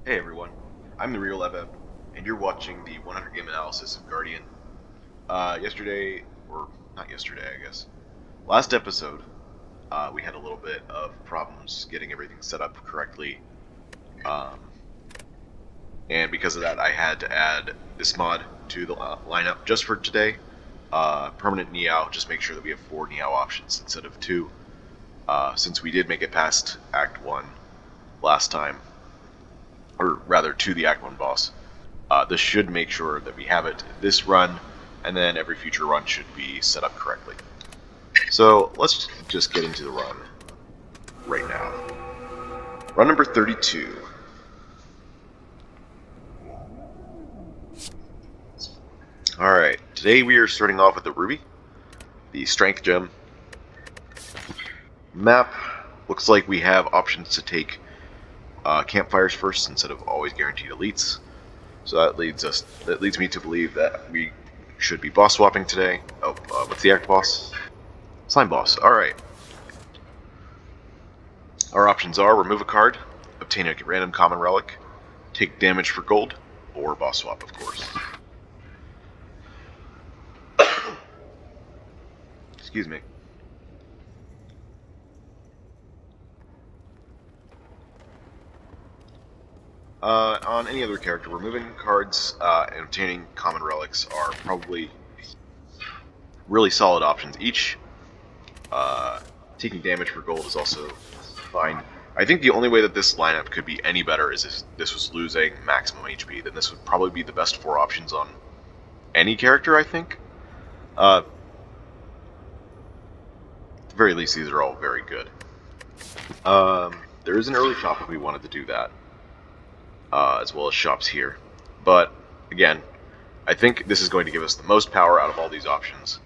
Hey everyone, I'm the Real Ev, and you're watching the 100 game analysis of Guardian. Yesterday, or not yesterday, I guess, last episode, we had a little bit of problems getting everything set up correctly, um, and because of that, I had to add this mod to the lineup just for today. Permanent Niao, just make sure that we have 4 Niao options instead of 2, since we did make it past Act 1 last time, or rather to the Act 1 boss. This should make sure that we have it this run, and then every future run should be set up correctly. So let's just get into the run right now. Run number 32. Alright, today we are starting off with the Ruby, the Strength Gem. Map looks like we have options to take campfires first instead of always guaranteed elites. So that leads me to believe that we should be boss swapping today. What's the act boss? Slime boss. Alright. Our options are remove a card, obtain a random common relic, take damage for gold, or boss swap, of course. Excuse me. On any other character, removing cards and obtaining common relics are probably really solid options each. Taking damage for gold is also fine. I think the only way that this lineup could be any better is if this was losing maximum HP. Then this would probably be the best 4 options on any character, I think. At the very least, these are all very good. There is an early shop if we wanted to do that, as well as shops here. But, again, I think this is going to give us the most power out of all these options.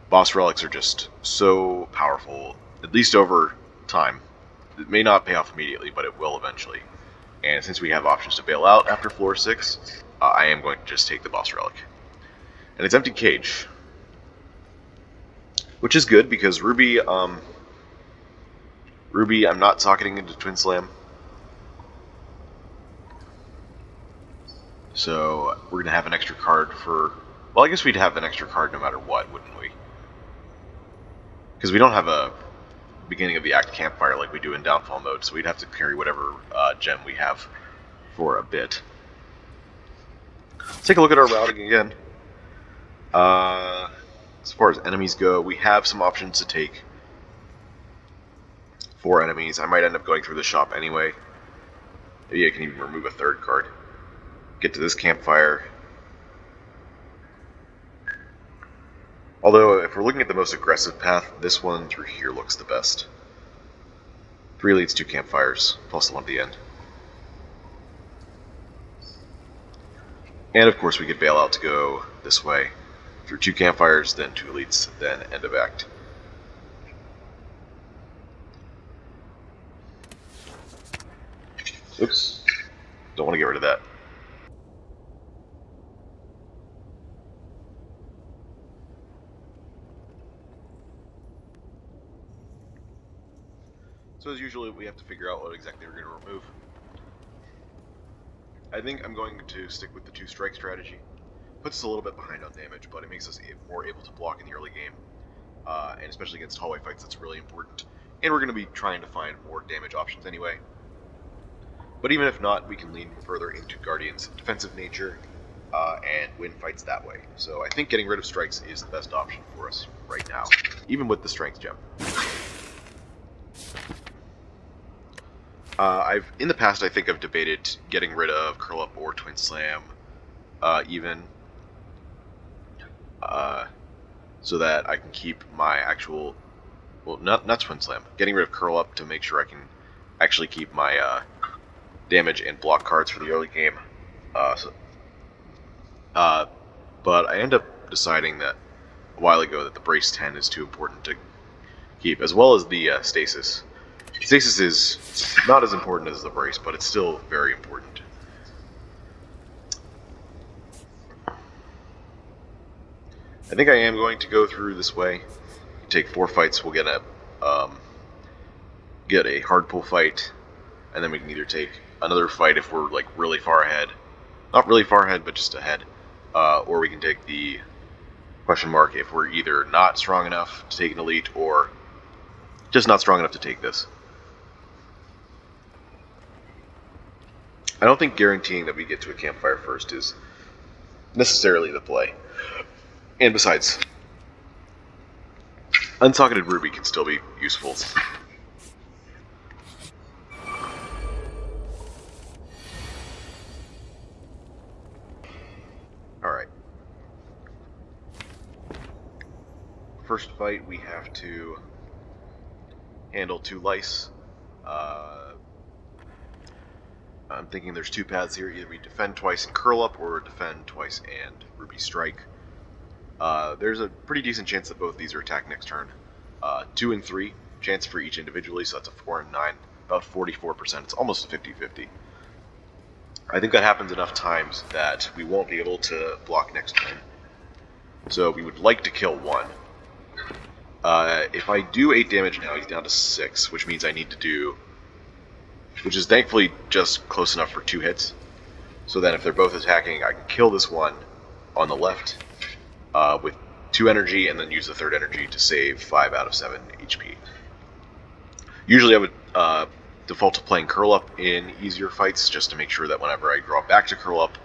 Boss relics are just so powerful, at least over time. It may not pay off immediately, but it will eventually. And since we have options to bail out after floor 6, I am going to just take the boss relic. And it's Empty Cage, which is good because Ruby, I'm not socketing into Twin Slam. So we're going to have an extra card for... Well, I guess we'd have an extra card no matter what, wouldn't we? Because we don't have a beginning of the act campfire like we do in downfall mode, so we'd have to carry whatever gem we have for a bit. Let's take a look at our routing again. As far as enemies go, we have some options to take for enemies. I might end up going through the shop anyway. Maybe I can even remove a 3rd card. Get to this campfire. Although, if we're looking at the most aggressive path, this one through here looks the best. 3 leads 2 campfires, plus the one at the end. And of course we could bail out to go this way. Through 2 campfires, then 2 elites, then end of act. Oops. Don't want to get rid of that. So as usual, we have to figure out what exactly we're going to remove. I think I'm going to stick with the 2 strike strategy. Puts us a little bit behind on damage, but it makes us more able to block in the early game. And especially against hallway fights, that's really important. And we're going to be trying to find more damage options anyway. But even if not, we can lean further into Guardian's defensive nature and win fights that way. So I think getting rid of strikes is the best option for us right now, even with the strength gem. In the past, I think I've debated getting rid of Curl Up or Twin Slam, even, so that I can keep my actual, well, not Twin Slam, getting rid of Curl Up to make sure I can actually keep my damage and block cards for the early game. But I end up deciding that a while ago that the Brace 10 is too important to keep, as well as the Stasis. Stasis is not as important as the Brace, but it's still very important. I think I am going to go through this way. Take 4 fights, we'll get a hard pull fight, and then we can either take another fight if we're like really far ahead. Not really far ahead, but just ahead. Or we can take the question mark if we're either not strong enough to take an elite or just not strong enough to take this. I don't think guaranteeing that we get to a campfire first is necessarily the play. And besides, unsocketed ruby can still be useful. Alright. First fight, we have to handle 2 lice. I'm thinking there's 2 paths here. Either we defend twice and curl up, or defend twice and ruby strike. There's a pretty decent chance that both these are attacked next turn. 2 and 3 chance for each individually, so that's a 4 and 9, about 44%. It's almost 50-50. I think that happens enough times that we won't be able to block next turn. So we would like to kill 1. If I do 8 damage now, he's down to 6, which means I need to do... which is thankfully just close enough for 2 hits. So then if they're both attacking, I can kill this one on the left with 2 energy, and then use the 3rd energy to save 5 out of 7 HP. Usually I would default to playing curl up in easier fights, just to make sure that whenever I draw back to curl up,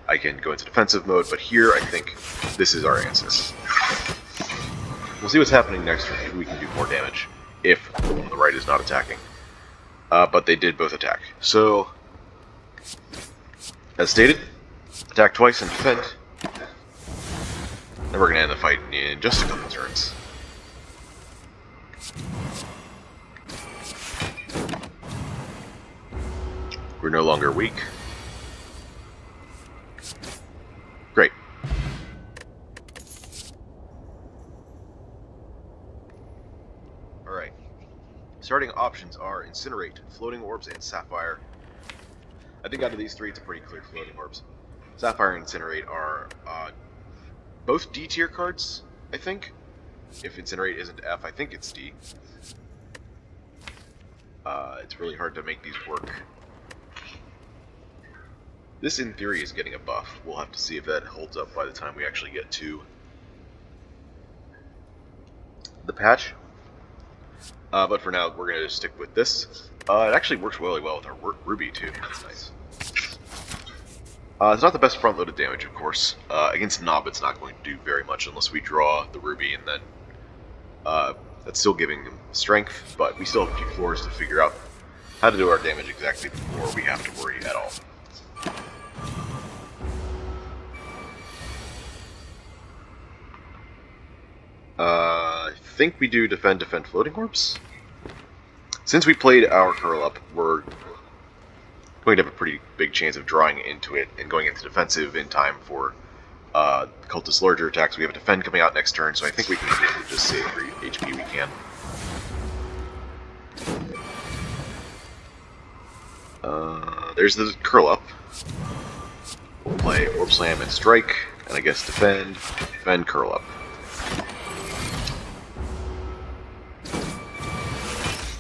I can go into defensive mode, but here I think this is our answer. We'll see what's happening next turn, if we can do more damage, if the one on the right is not attacking. But they did both attack. So, as stated, attack twice and defend. And we're going to end the fight in just a couple turns. We're no longer weak. Great. Alright. Starting options are Incinerate, Floating Orbs, and Sapphire. I think out of these 3, it's a pretty clear Floating Orbs. Sapphire and Incinerate are both D tier cards, I think. If Incinerate isn't F, I think it's D. It's really hard to make these work. This, in theory, is getting a buff. We'll have to see if that holds up by the time we actually get to the patch. But for now, we're going to stick with this. It actually works really well with our ruby, too. That's nice. It's not the best front-loaded damage, of course. Against Nob, it's not going to do very much unless we draw the ruby, and then that's still giving him strength, but we still have a few floors to figure out how to do our damage exactly before we have to worry at all. I think we do defend floating orbs. Since we played our curl up, we're going to have a pretty big chance of drawing into it and going into defensive in time for cultist larger attacks. We have a defend coming out next turn, so I think we can just save every HP we can. There's the curl up. We'll play Orb Slam and Strike, and I guess defend, curl up.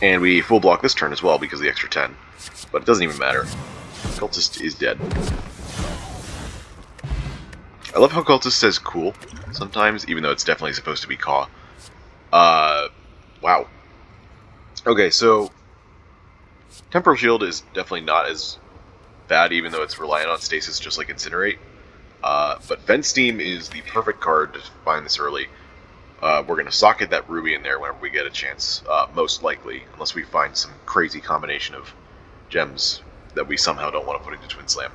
And we full block this turn as well because of the extra 10. But it doesn't even matter. Cultist is dead. I love how Cultist says cool sometimes, even though it's definitely supposed to be caw. Wow. Okay, so Temporal Shield is definitely not as bad, even though it's reliant on stasis just like Incinerate. But Vent Steam is the perfect card to find this early. We're going to socket that ruby in there whenever we get a chance, most likely, unless we find some crazy combination of gems that we somehow don't want to put into Twin Slam.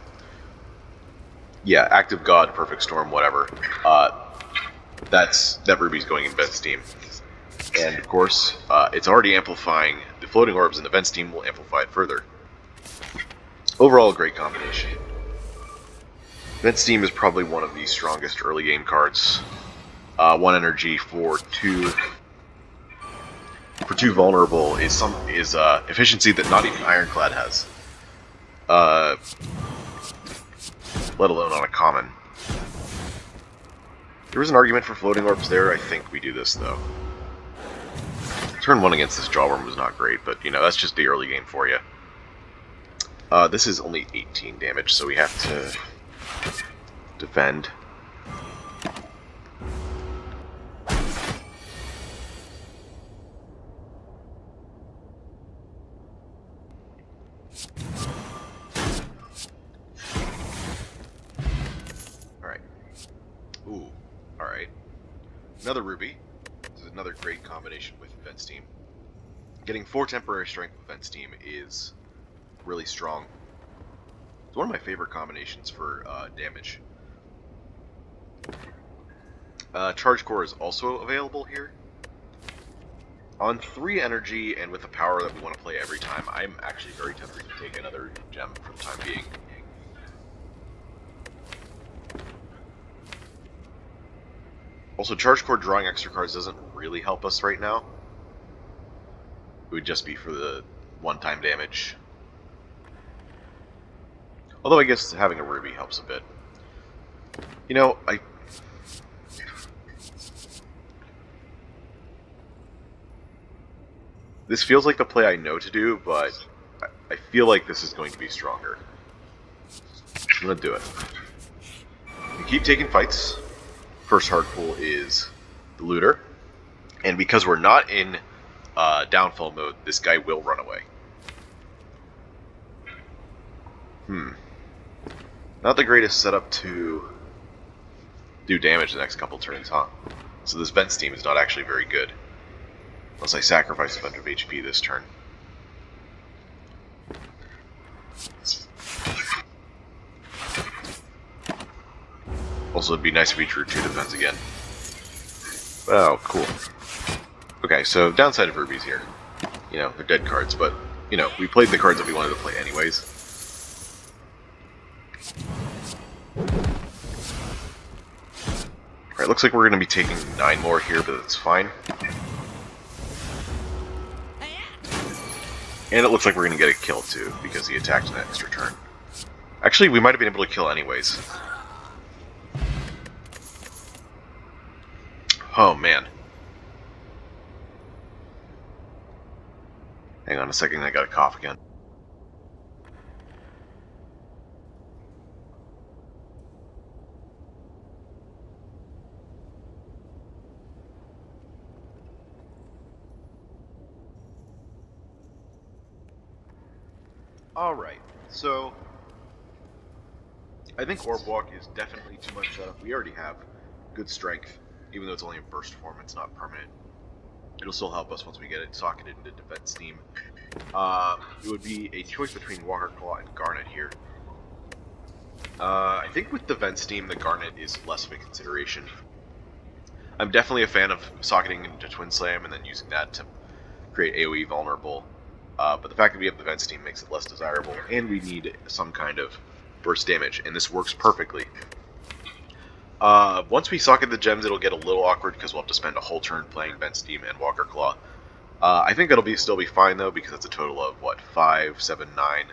Yeah, Active God, Perfect Storm, whatever. That ruby's going in Vent Steam. And of course, it's already amplifying the floating orbs, and the Vent Steam will amplify it further. Overall, a great combination. Vent Steam is probably one of the strongest early game cards. 1 energy for 2 vulnerable is efficiency that not even Ironclad has. Let alone on a common. There was an argument for floating orbs there. I think we do this though. Turn 1 against this Jawworm was not great, but you know, that's just the early game for you. This is only 18 damage, so we have to defend. Alright. Ooh, alright. Another ruby. This is another great combination with Vent Steam. Getting 4 temporary strength with Vent Steam is really strong. It's one of my favorite combinations for damage. Charge Core is also available here. On 3 energy and with the power that we want to play every time, I'm actually very tempted to take another gem for the time being. Also, Charge Core drawing extra cards doesn't really help us right now. It would just be for the one-time damage. Although I guess having a ruby helps a bit. You know, this feels like the play I know to do, but I feel like this is going to be stronger. I'm gonna do it. We keep taking fights. First hard pull is the looter, and because we're not in downfall mode, this guy will run away. Not the greatest setup to do damage the next couple turns, huh? So this Vent Steam is not actually very good. Unless I sacrifice a bunch of HP this turn. Also, it'd be nice if we drew 2 defense again. Oh, cool. Okay, so downside of rubies here. You know, they're dead cards, but, you know, we played the cards that we wanted to play anyways. Alright, looks like we're going to be taking 9 more here, but that's fine. And it looks like we're going to get a kill too, because he attacked an extra turn. Actually, we might have been able to kill anyways. Oh man. Hang on a second, I gotta cough again. Alright, so I think Orb Walk is definitely too much setup. We already have good strength, even though it's only in burst form, it's not permanent. It'll still help us once we get it socketed into Defense Steam. It would be a choice between Walker Claw and Garnet here. I think with the Vent Steam, the Garnet is less of a consideration. I'm definitely a fan of socketing into Twin Slam and then using that to create AoE vulnerable. But the fact that we have the Vent Steam makes it less desirable, and we need some kind of burst damage, and this works perfectly. Once we socket the gems, it'll get a little awkward because we'll have to spend a whole turn playing Vent Steam and Walker Claw. I think it'll still be fine though, because it's a total of, what, 5, 7, 9,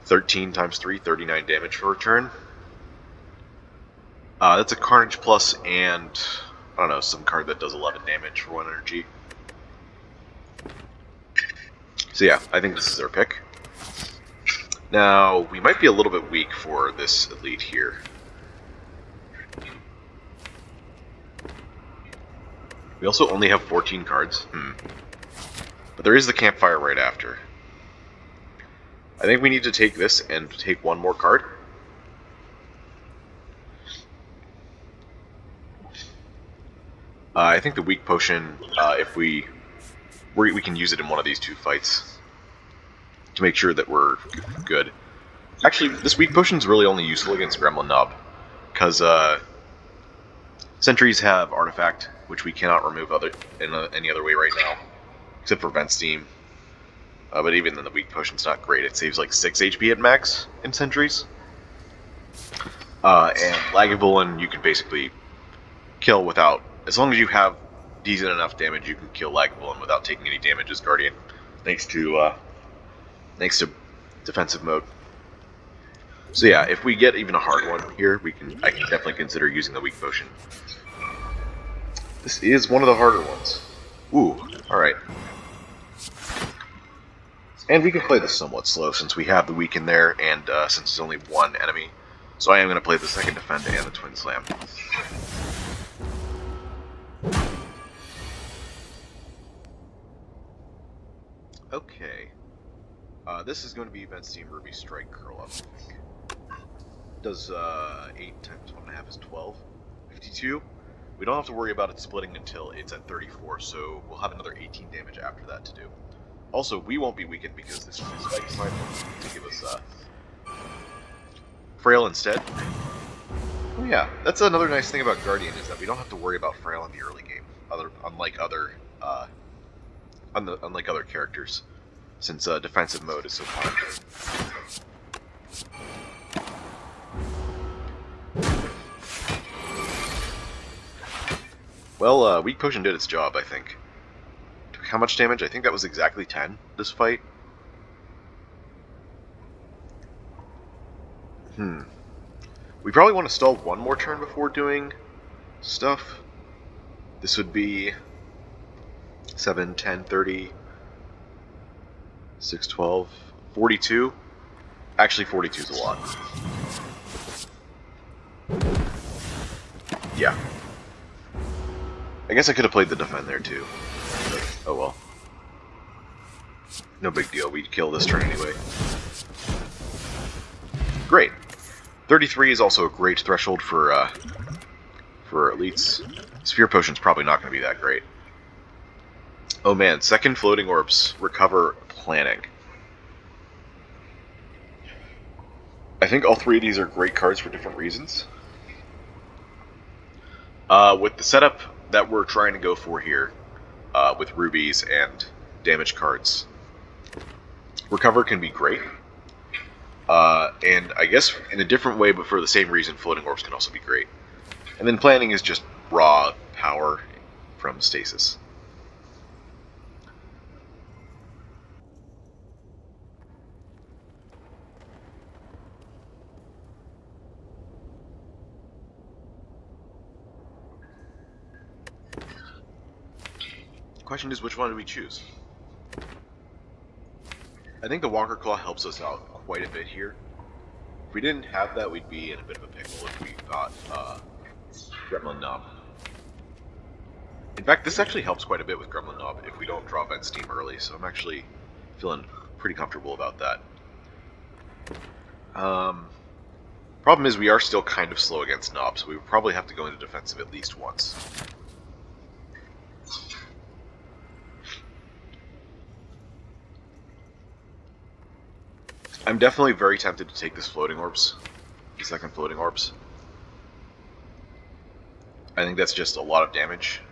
13 times 3, 39 damage for a turn. That's a Carnage Plus and, I don't know, some card that does 11 damage for 1 energy. So yeah, I think this is our pick. Now, we might be a little bit weak for this elite here. We also only have 14 cards. But there is the campfire right after. I think we need to take this and take 1 more card. I think the weak potion, if we can use it in one of these 2 fights to make sure that we're good. Actually, this weak potion is really only useful against Gremlin Nub, because sentries have Artifact, which we cannot remove in any other way right now, except for Vent Steam. But even then, the weak potion's not great. It saves like 6 HP at max in sentries. And Lagavulin, you can basically kill without, as long as you have decent enough damage, you can kill Lagavulin without taking any damage as Guardian, thanks to defensive mode. So yeah, if we get even a hard one here, I can definitely consider using the weak potion. This is one of the harder ones. Ooh, alright. And we can play this somewhat slow since we have the weaken there, and since there's only one enemy. So I am going to play the second defend and the twin slam. Okay. This is going to be Events Team Ruby Strike Curl Up, I think. Does 8 times 1.5 is 12. 52. We don't have to worry about it splitting until it's at 34, so we'll have another 18 damage after that to do. Also, we won't be weakened because this is Spike Slime to give us Frail instead. Oh yeah, that's another nice thing about Guardian is that we don't have to worry about Frail in the early game, unlike other characters, since defensive mode is so powerful. Well, Weak Potion did its job, I think. Took how much damage? I think that was exactly 10 this fight. We probably want to stall one more turn before doing stuff. This would be 7, 10, 30, 6, 12, 42. Actually, 42 is a lot. Yeah. I guess I could have played the defend there too. But, oh well. No big deal, we'd kill this turn anyway. Great. 33 is also a great threshold for elites. Sphere Potion's probably not going to be that great. Oh man, second Floating Orbs, Recover, Planning. I think all three of these are great cards for different reasons. With the setup that we're trying to go for here, with rubies and damage cards, Recover can be great. And I guess in a different way, but for the same reason, Floating Orbs can also be great. And then Planning is just raw power from Stasis. The question is, which one do we choose? I think the Walker Claw helps us out quite a bit here. If we didn't have that, we'd be in a bit of a pickle if we got Gremlin Knob. In fact, this actually helps quite a bit with Gremlin Knob if we don't draw Vent Steam early, so I'm actually feeling pretty comfortable about that. Problem is we are still kind of slow against Knob, so we would probably have to go into defensive at least once. I'm definitely very tempted to take this Floating Orbs, the second Floating Orbs. I think that's just a lot of damage.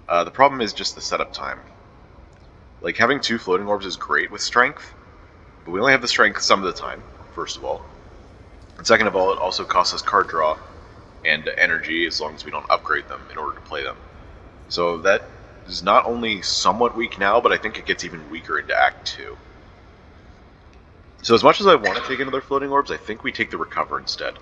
The problem is just the setup time. Like, having two Floating Orbs is great with strength, but we only have the strength some of the time, first of all. And second of all, it also costs us card draw and energy as long as we don't upgrade them in order to play them. So that is not only somewhat weak now, but I think it gets even weaker into Act 2. So as much as I want to take another Floating Orbs, I think we take the Recover instead.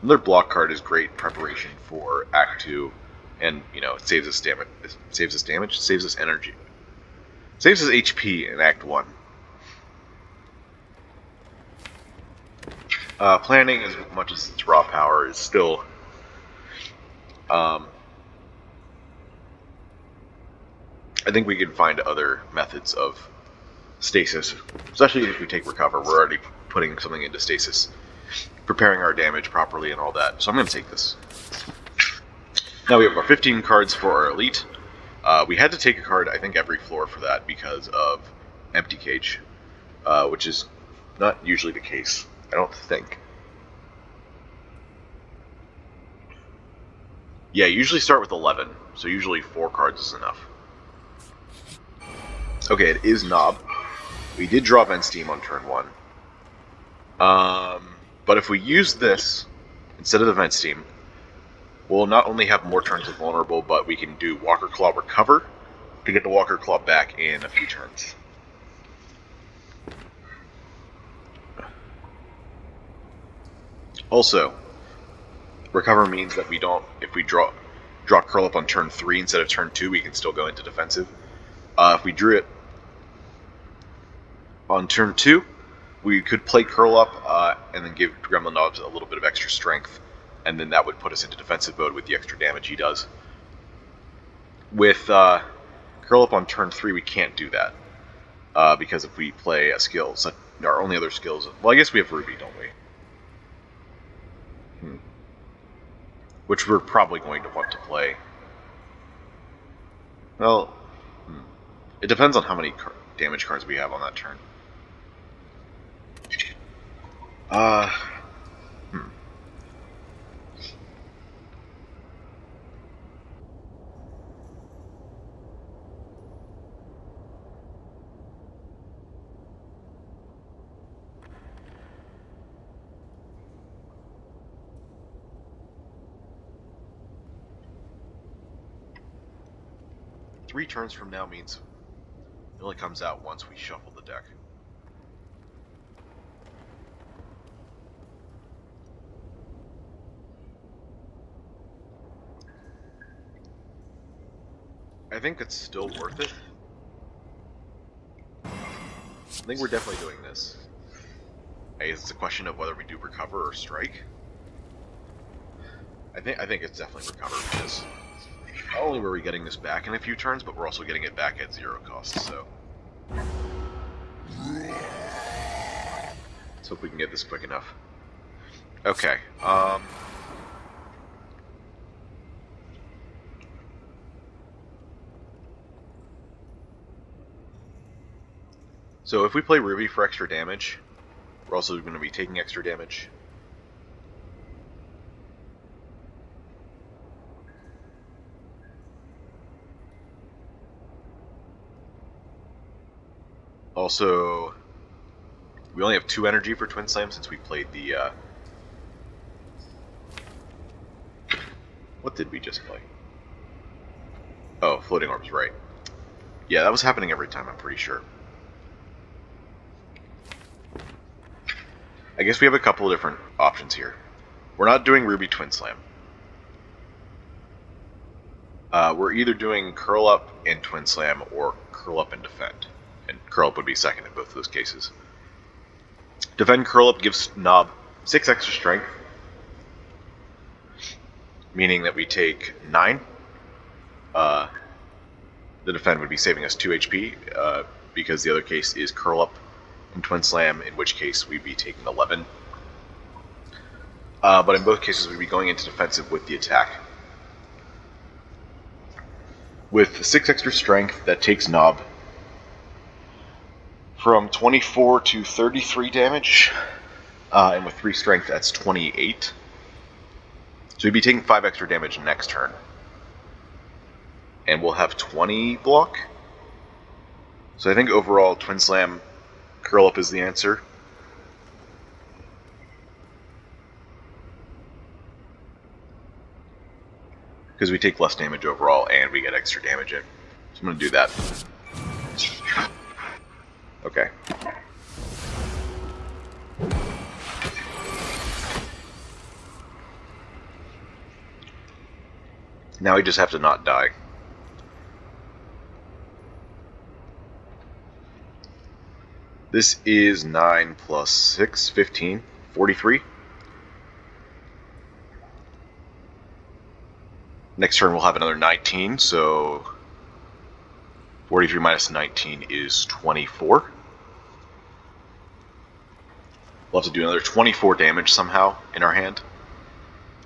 Another block card is great preparation for Act 2, and, you know, it saves us damage. It saves us damage? It saves us energy. It saves us HP in Act 1. Planning, as much as its raw power, is still... I think we can find other methods of stasis, especially if we take Recover. We're already putting something into stasis, preparing our damage properly and all that. So I'm going to take this. Now we have our 15 cards for our elite. We had to take a card, I think, every floor for that because of Empty Cage, which is not usually the case, I don't think. Yeah, usually start with 11, so usually 4 cards is enough. Okay, it is Knob. We did draw Vent Steam on turn 1. But if we use this instead of the Vent Steam, we'll not only have more turns of vulnerable, but we can do Walker Claw Recover to get the Walker Claw back in a few turns. Also, Recover means that we don't, if we draw Curl Up on turn 3 instead of turn 2, we can still go into defensive. If we drew it On turn 2, we could play Curl Up and then give Gremlin Knobs a little bit of extra strength, and then that would put us into defensive mode with the extra damage he does. With Curl Up on turn 3, we can't do that, because if we play a skill, so our only other skills... Well, I guess we have Ruby, don't we? Which we're probably going to want to play. Well, it depends on how many damage cards we have on that turn. Three turns from now means it only comes out once we shuffle the deck. I think it's still worth it. I think we're definitely doing this. I guess it's a question of whether we do recover or strike. I think it's definitely recover, because not only were we getting this back in a few turns, but we're also getting it back at 0 cost, so... Let's hope we can get this quick enough. Okay, so if we play Ruby for extra damage, we're also going to be taking extra damage. Also, we only have 2 energy for Twin Slam since we played the, What did we just play? Oh, Floating Orbs, right. Yeah, that was happening every time, I'm pretty sure. I guess we have a couple of different options here. We're not doing Ruby Twin Slam. We're either doing Curl Up and Twin Slam or Curl Up and Defend. And Curl Up would be second in both of those cases. Defend Curl Up gives Knob 6 extra strength, meaning that we take 9. The Defend would be saving us 2 HP, because the other case is Curl Up and Twin Slam, in which case we'd be taking 11. But in both cases we'd be going into defensive with the attack. With 6 extra strength, that takes Knob from 24 to 33 damage, and with 3 strength, that's 28. So we'd be taking 5 extra damage next turn. And we'll have 20 block. So I think overall, Twin Slam, Curl Up is the answer. Because we take less damage overall, and we get extra damage in. So I'm going to do that. Okay. Now we just have to not die. This is 9 plus 6, 15, 43. Next turn we'll have another 19, so 43 minus 19 is 24. We'll have to do another 24 damage somehow in our hand.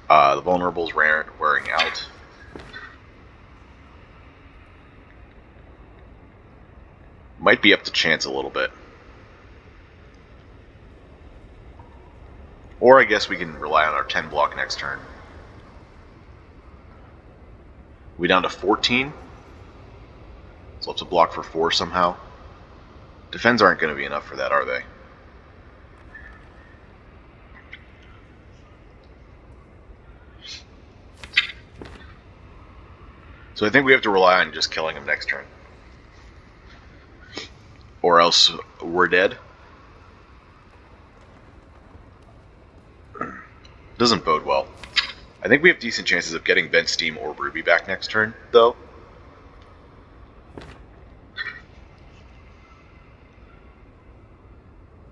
The vulnerable's wearing out. Might be up to chance a little bit. Or I guess we can rely on our 10 block next turn. We down to 14. So we'll have to block for 4 somehow. Defends aren't going to be enough for that, are they? So I think we have to rely on just killing him next turn. Or else we're dead. Doesn't bode well. I think we have decent chances of getting Vent Steam or Ruby back next turn, though.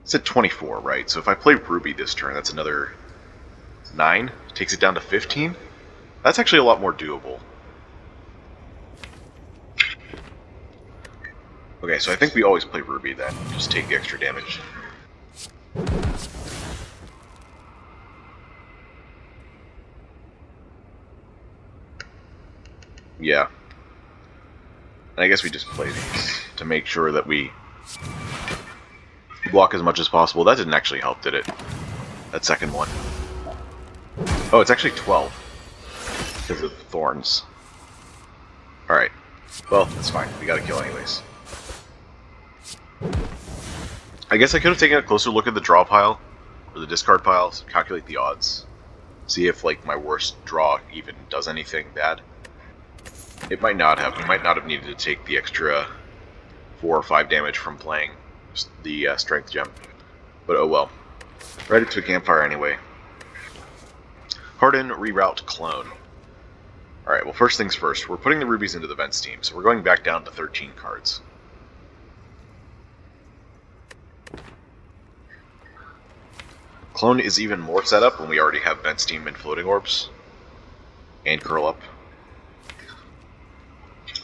It's at 24, right? So if I play Ruby this turn, that's another 9. Takes it down to 15. That's actually a lot more doable. Okay, so I think we always play Ruby then. Just take the extra damage. Yeah. And I guess we just play these to make sure that we block as much as possible. That didn't actually help, did it? That second one. Oh, it's actually 12. Because of thorns. Alright. Well, that's fine. We gotta kill anyways. I guess I could have taken a closer look at the draw pile, or the discard pile, to calculate the odds. See if, like, my worst draw even does anything bad. It might not have. We might not have needed to take the extra 4 or 5 damage from playing the strength gem. But oh well. Right into a campfire anyway. Harden, reroute, clone. Alright, well first things first. We're putting the rubies into the vents team, so we're going back down to 13 cards. Clone is even more set up when we already have vents team and floating orbs. And curl up.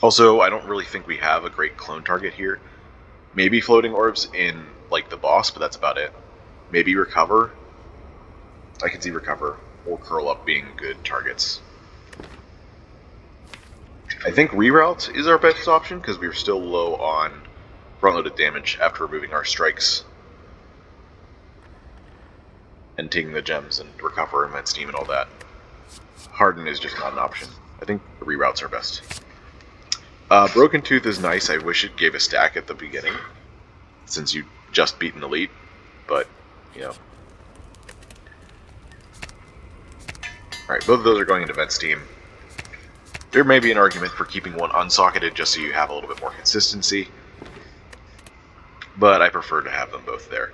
Also, I don't really think we have a great clone target here. Maybe floating orbs in, like, the boss, but that's about it. Maybe recover. I can see recover or curl up being good targets. I think reroute is our best option because we're still low on front-loaded damage after removing our strikes and taking the gems and recover and vent team and all that. Harden is just not an option. I think the reroutes are best. Broken Tooth is nice. I wish it gave a stack at the beginning, since you just beat an elite, but, you know. Alright, both of those are going into vents team. There may be an argument for keeping one unsocketed just so you have a little bit more consistency, but I prefer to have them both there.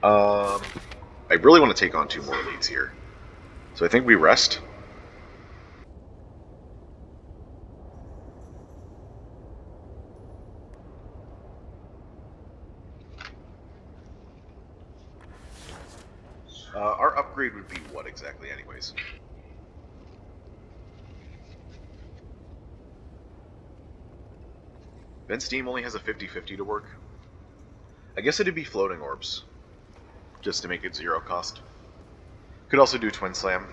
I really want to take on 2 more elites here, so I think we rest. Our upgrade would be what exactly anyways? Vent Steam only has a 50-50 to work. I guess it'd be floating orbs, just to make it 0 cost. Could also do Twin Slam,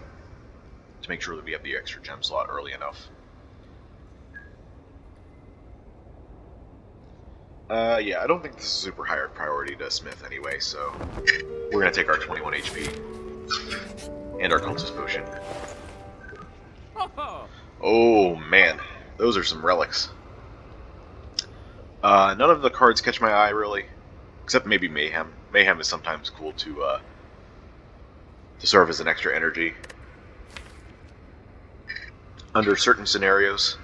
to make sure that we have the extra gem slot early enough. Yeah, I don't think this is super high priority to Smith anyway, so we're gonna take our 21 HP and our Cultist Potion. Oh man, those are some relics. None of the cards catch my eye really, except maybe Mayhem. Mayhem is sometimes cool to serve as an extra energy under certain scenarios.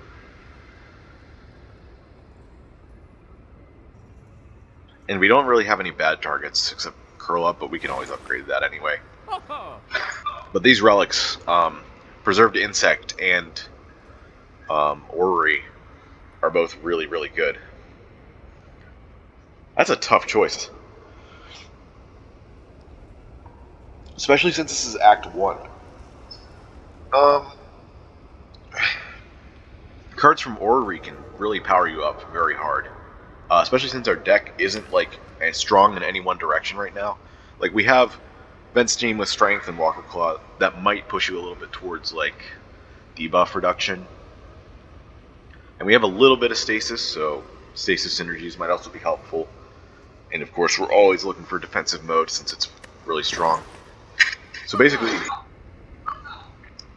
And we don't really have any bad targets except curl up, but we can always upgrade that anyway. But these relics, Preserved Insect and Orrery, are both really, really good. That's a tough choice. Especially since this is Act 1. Cards from Orrery can really power you up very hard. Especially since our deck isn't like as strong in any one direction right now. Like we have Vent Team with Strength and Walker Claw that might push you a little bit towards like debuff reduction. And we have a little bit of Stasis, so Stasis synergies might also be helpful. And of course we're always looking for defensive mode since it's really strong. So basically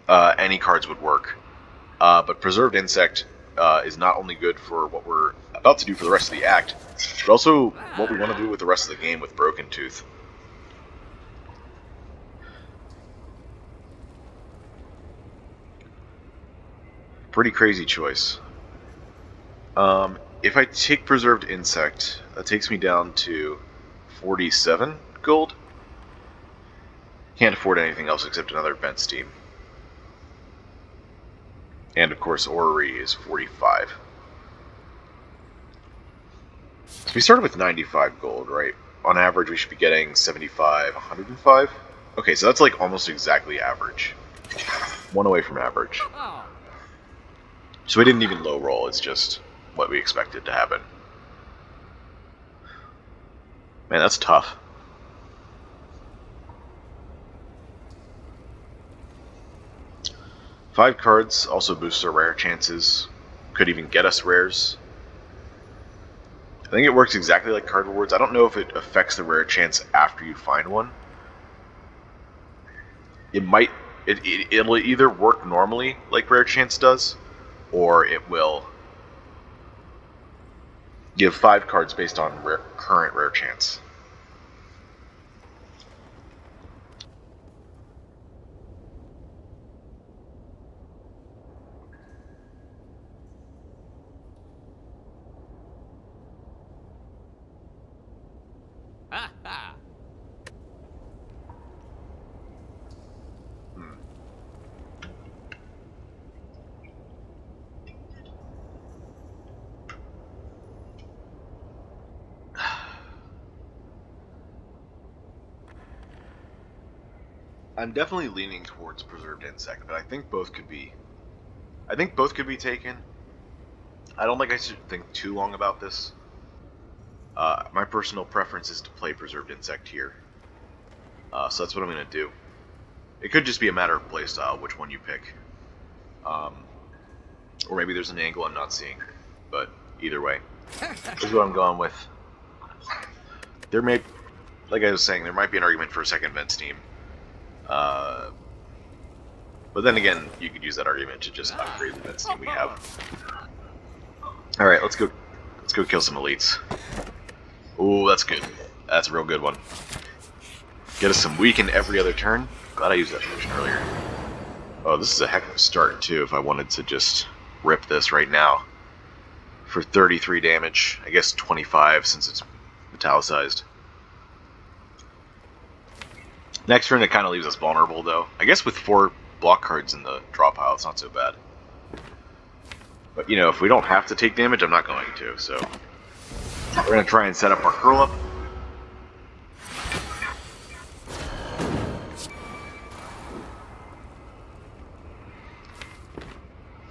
any cards would work. But Preserved Insect is not only good for what we're about to do for the rest of the act, but also what we want to do with the rest of the game with Broken Tooth. Pretty crazy choice. If I take Preserved Insect, that takes me down to 47 gold. Can't afford anything else except another Vent Steam. And of course, Orrery is 45. So we started with 95 gold, right? on average we should be getting 75, 105. Okay, so that's like almost exactly average. One away from average. So we didn't even low roll, it's just what we expected to happen. Man, that's tough. Five cards also boosts our rare chances. Could even get us rares. I think it works exactly like card rewards. I don't know if it affects the rare chance after you find one. It might. It'll either work normally like rare chance does, or it will give 5 cards based on current rare chance. I'm definitely leaning towards Preserved Insect, but I think both could be. I think both could be taken. I don't think I should think too long about this. My personal preference is to play Preserved Insect here, so that's what I'm going to do. It could just be a matter of playstyle, which one you pick, or maybe there's an angle I'm not seeing. But either way, this is what I'm going with. There may, like I was saying, there might be an argument for a second Vents team. But then again, you could use that argument to just upgrade the Vents team we have. Alright, let's go kill some elites. Ooh, that's good. That's a real good one. Get us some weaken every other turn. Glad I used that potion earlier. Oh, this is a heck of a start, too, if I wanted to just rip this right now. For 33 damage. I guess 25 since it's metallicized. Next turn, it kind of leaves us vulnerable, though. I guess with 4 block cards in the draw pile, it's not so bad. But, you know, if we don't have to take damage, I'm not going to, so... We're going to try and set up our curl up.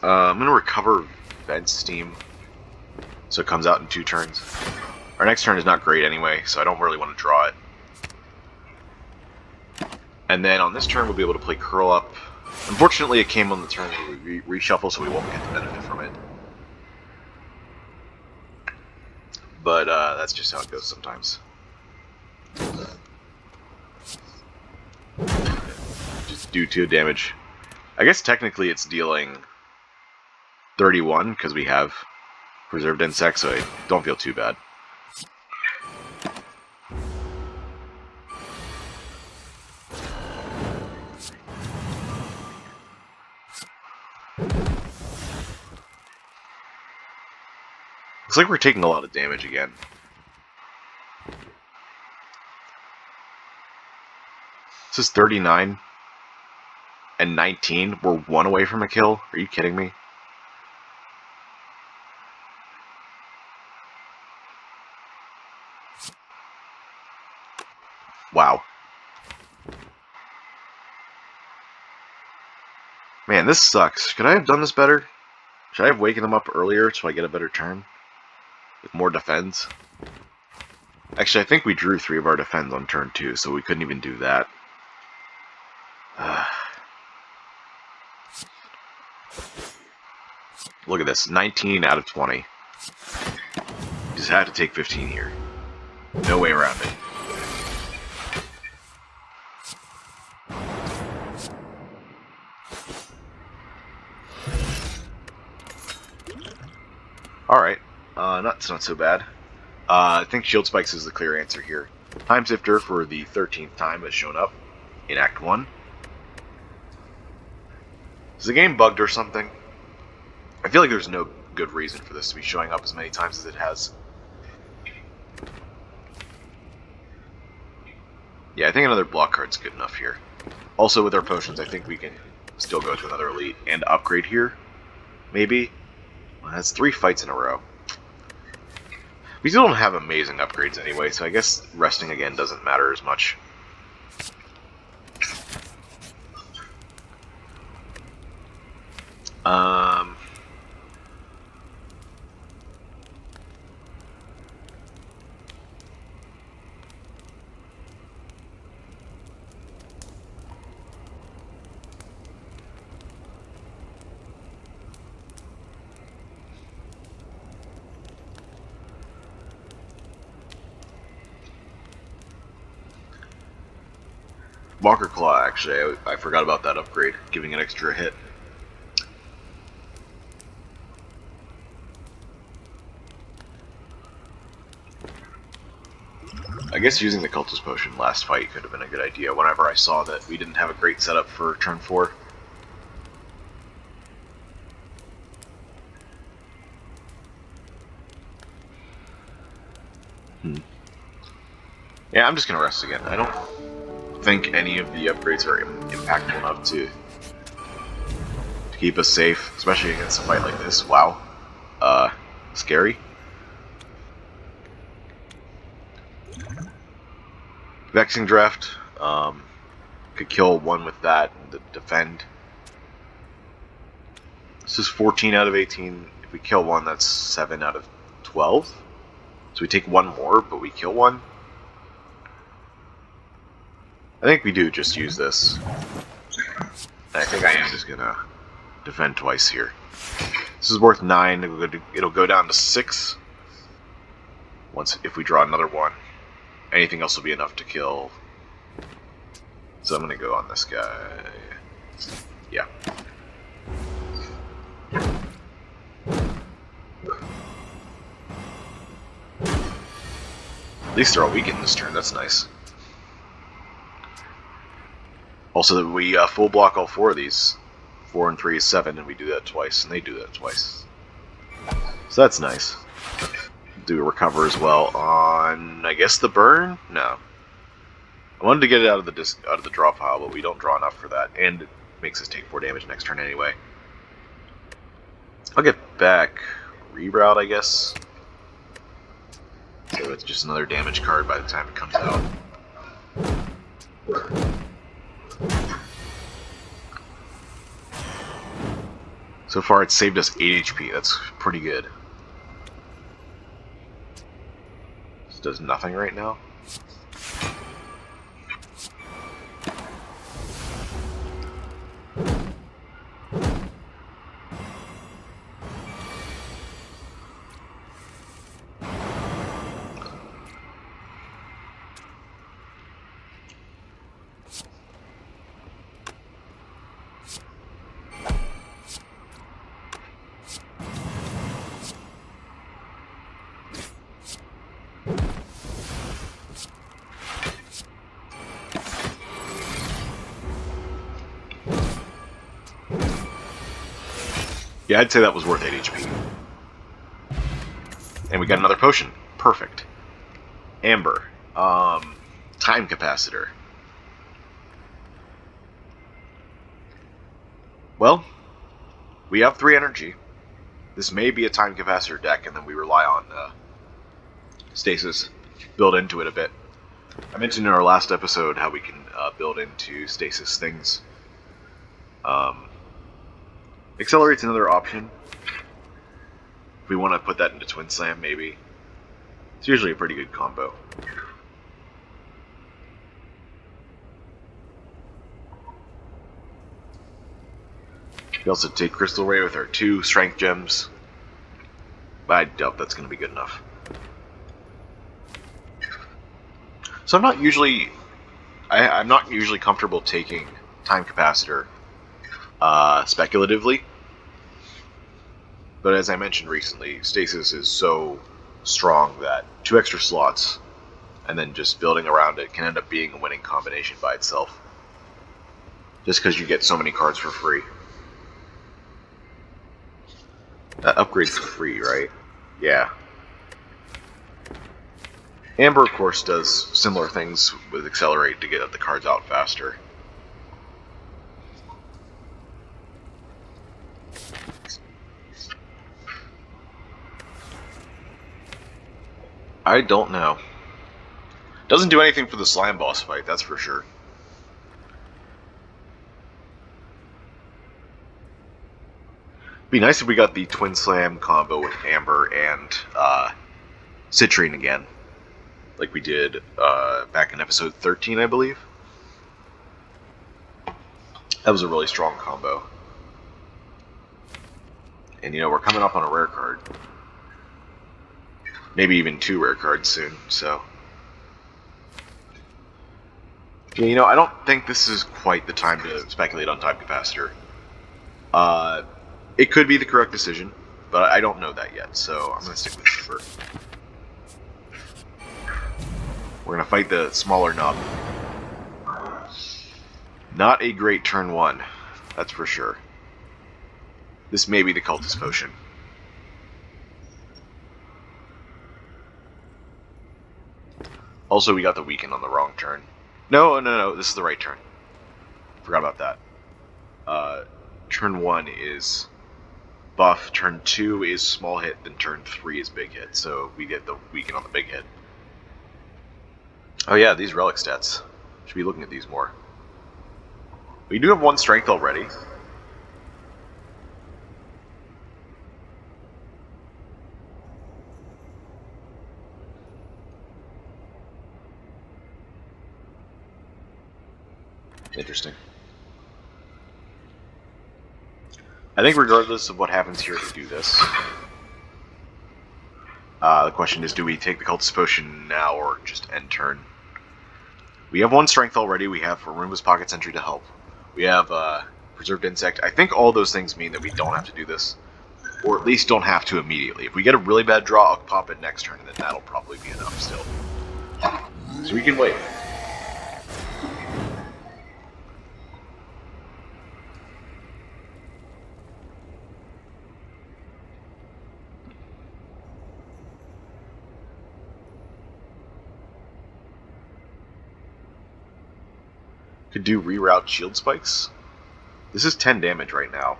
I'm going to recover Vent Steam, so it comes out in 2 turns. Our next turn is not great anyway, so I don't really want to draw it. And then on this turn, we'll be able to play Curl Up. Unfortunately, it came on the turn where we reshuffle, so we won't get the benefit from it. But that's just how it goes sometimes. Just do 2 damage. I guess technically it's dealing 31 because we have Preserved Insect, so I don't feel too bad. Looks like we're taking a lot of damage again. This is 39 and 19. We're 1 away from a kill. Are you kidding me? Wow. Man, this sucks. Could I have done this better? Should I have waken them up earlier so I get a better turn? With more defends? Actually, I think we drew 3 of our defends on turn 2, so we couldn't even do that. Look at this. 19 out of 20. Just had to take 15 here. No way around it. Alright, that's not so bad. I think Shield Spikes is the clear answer here. Time Sifter for the 13th time has shown up in Act 1. Is the game bugged or something? I feel like there's no good reason for this to be showing up as many times as it has. Yeah, I think another block card's good enough here. Also, with our potions, I think we can still go to another elite and upgrade here. Maybe. Well, that's 3 fights in a row. We still don't have amazing upgrades anyway, so I guess resting again doesn't matter as much. Walker Claw, actually, I forgot about that upgrade, giving an extra hit. I guess using the Cultist Potion last fight could have been a good idea whenever I saw that we didn't have a great setup for turn 4. Yeah, I'm just going to rest again. I don't think any of the upgrades are impactful enough to keep us safe, especially against a fight like this. Wow. Scary. Vexing Draft. Could kill one with that and defend. This is 14 out of 18. If we kill one, that's 7 out of 12. So we take one more, but we kill one. I think we do just use this. And I think I am just gonna defend twice here. This is worth 9. It'll go down to 6. If we draw another one, anything else will be enough to kill. So I'm gonna go on this guy. Yeah. At least they're all weakened this turn. That's nice. Also, that we full block all 4 of these. 4 and 3 is 7, and we do that twice, and they do that twice. So that's nice. Do a recover as well on, I guess, the burn? No. I wanted to get it out of the draw pile, but we don't draw enough for that, and it makes us take 4 damage next turn anyway. I'll get back Reroute, I guess. So it's just another damage card by the time it comes out. So far, it's saved us 8 HP. That's pretty good. This does nothing right now. Yeah, I'd say that was worth 8 HP. And we got another potion. Perfect. Amber. Time Capacitor. Well, we have 3 energy. This may be a Time Capacitor deck, and then we rely on Stasis. Build into it a bit. I mentioned in our last episode how we can build into Stasis things. Accelerate's another option. If we want to put that into Twin Slam, maybe. It's usually a pretty good combo. We also take Crystal Ray with our 2 Strength Gems. But I doubt that's going to be good enough. So I'm not usually comfortable taking Time Capacitor speculatively, but as I mentioned recently, Stasis is so strong that 2 extra slots and then just building around it can end up being a winning combination by itself, just because you get so many cards for free. That upgrade's free, right? Yeah. Amber, of course, does similar things with Accelerate to get the cards out faster. I don't know. Doesn't do anything for the slime boss fight, that's for sure. Be nice if we got the Twin Slam combo with Amber and Citrine again. Like we did back in episode 13, I believe. That was a really strong combo. And you know, we're coming up on a rare card. Maybe even 2 rare cards soon, so... Yeah, you know, I don't think this is quite the time to speculate on Time Capacitor. It could be the correct decision, but I don't know that yet, so I'm going to stick with Amber. We're going to fight the smaller knob. Not a great turn 1, that's for sure. This may be the Cultist Potion. Also, we got the Weaken on the wrong turn. No, this is the right turn. Forgot about that. Turn 1 is buff, turn 2 is small hit, then turn 3 is big hit, so we get the Weaken on the big hit. Oh yeah, these relic stats. Should be looking at these more. We do have 1 strength already. Interesting. I think regardless of what happens here to do this, the question is, do we take the Cultist Potion now or just end turn? We have 1 strength already. We have Roomba's Pocket Sentry to help. We have Preserved Insect. I think all those things mean that we don't have to do this, or at least don't have to immediately. If we get a really bad draw, I'll pop it next turn, and then that'll probably be enough still. So we can wait. Could do reroute shield spikes. This is 10 damage right now.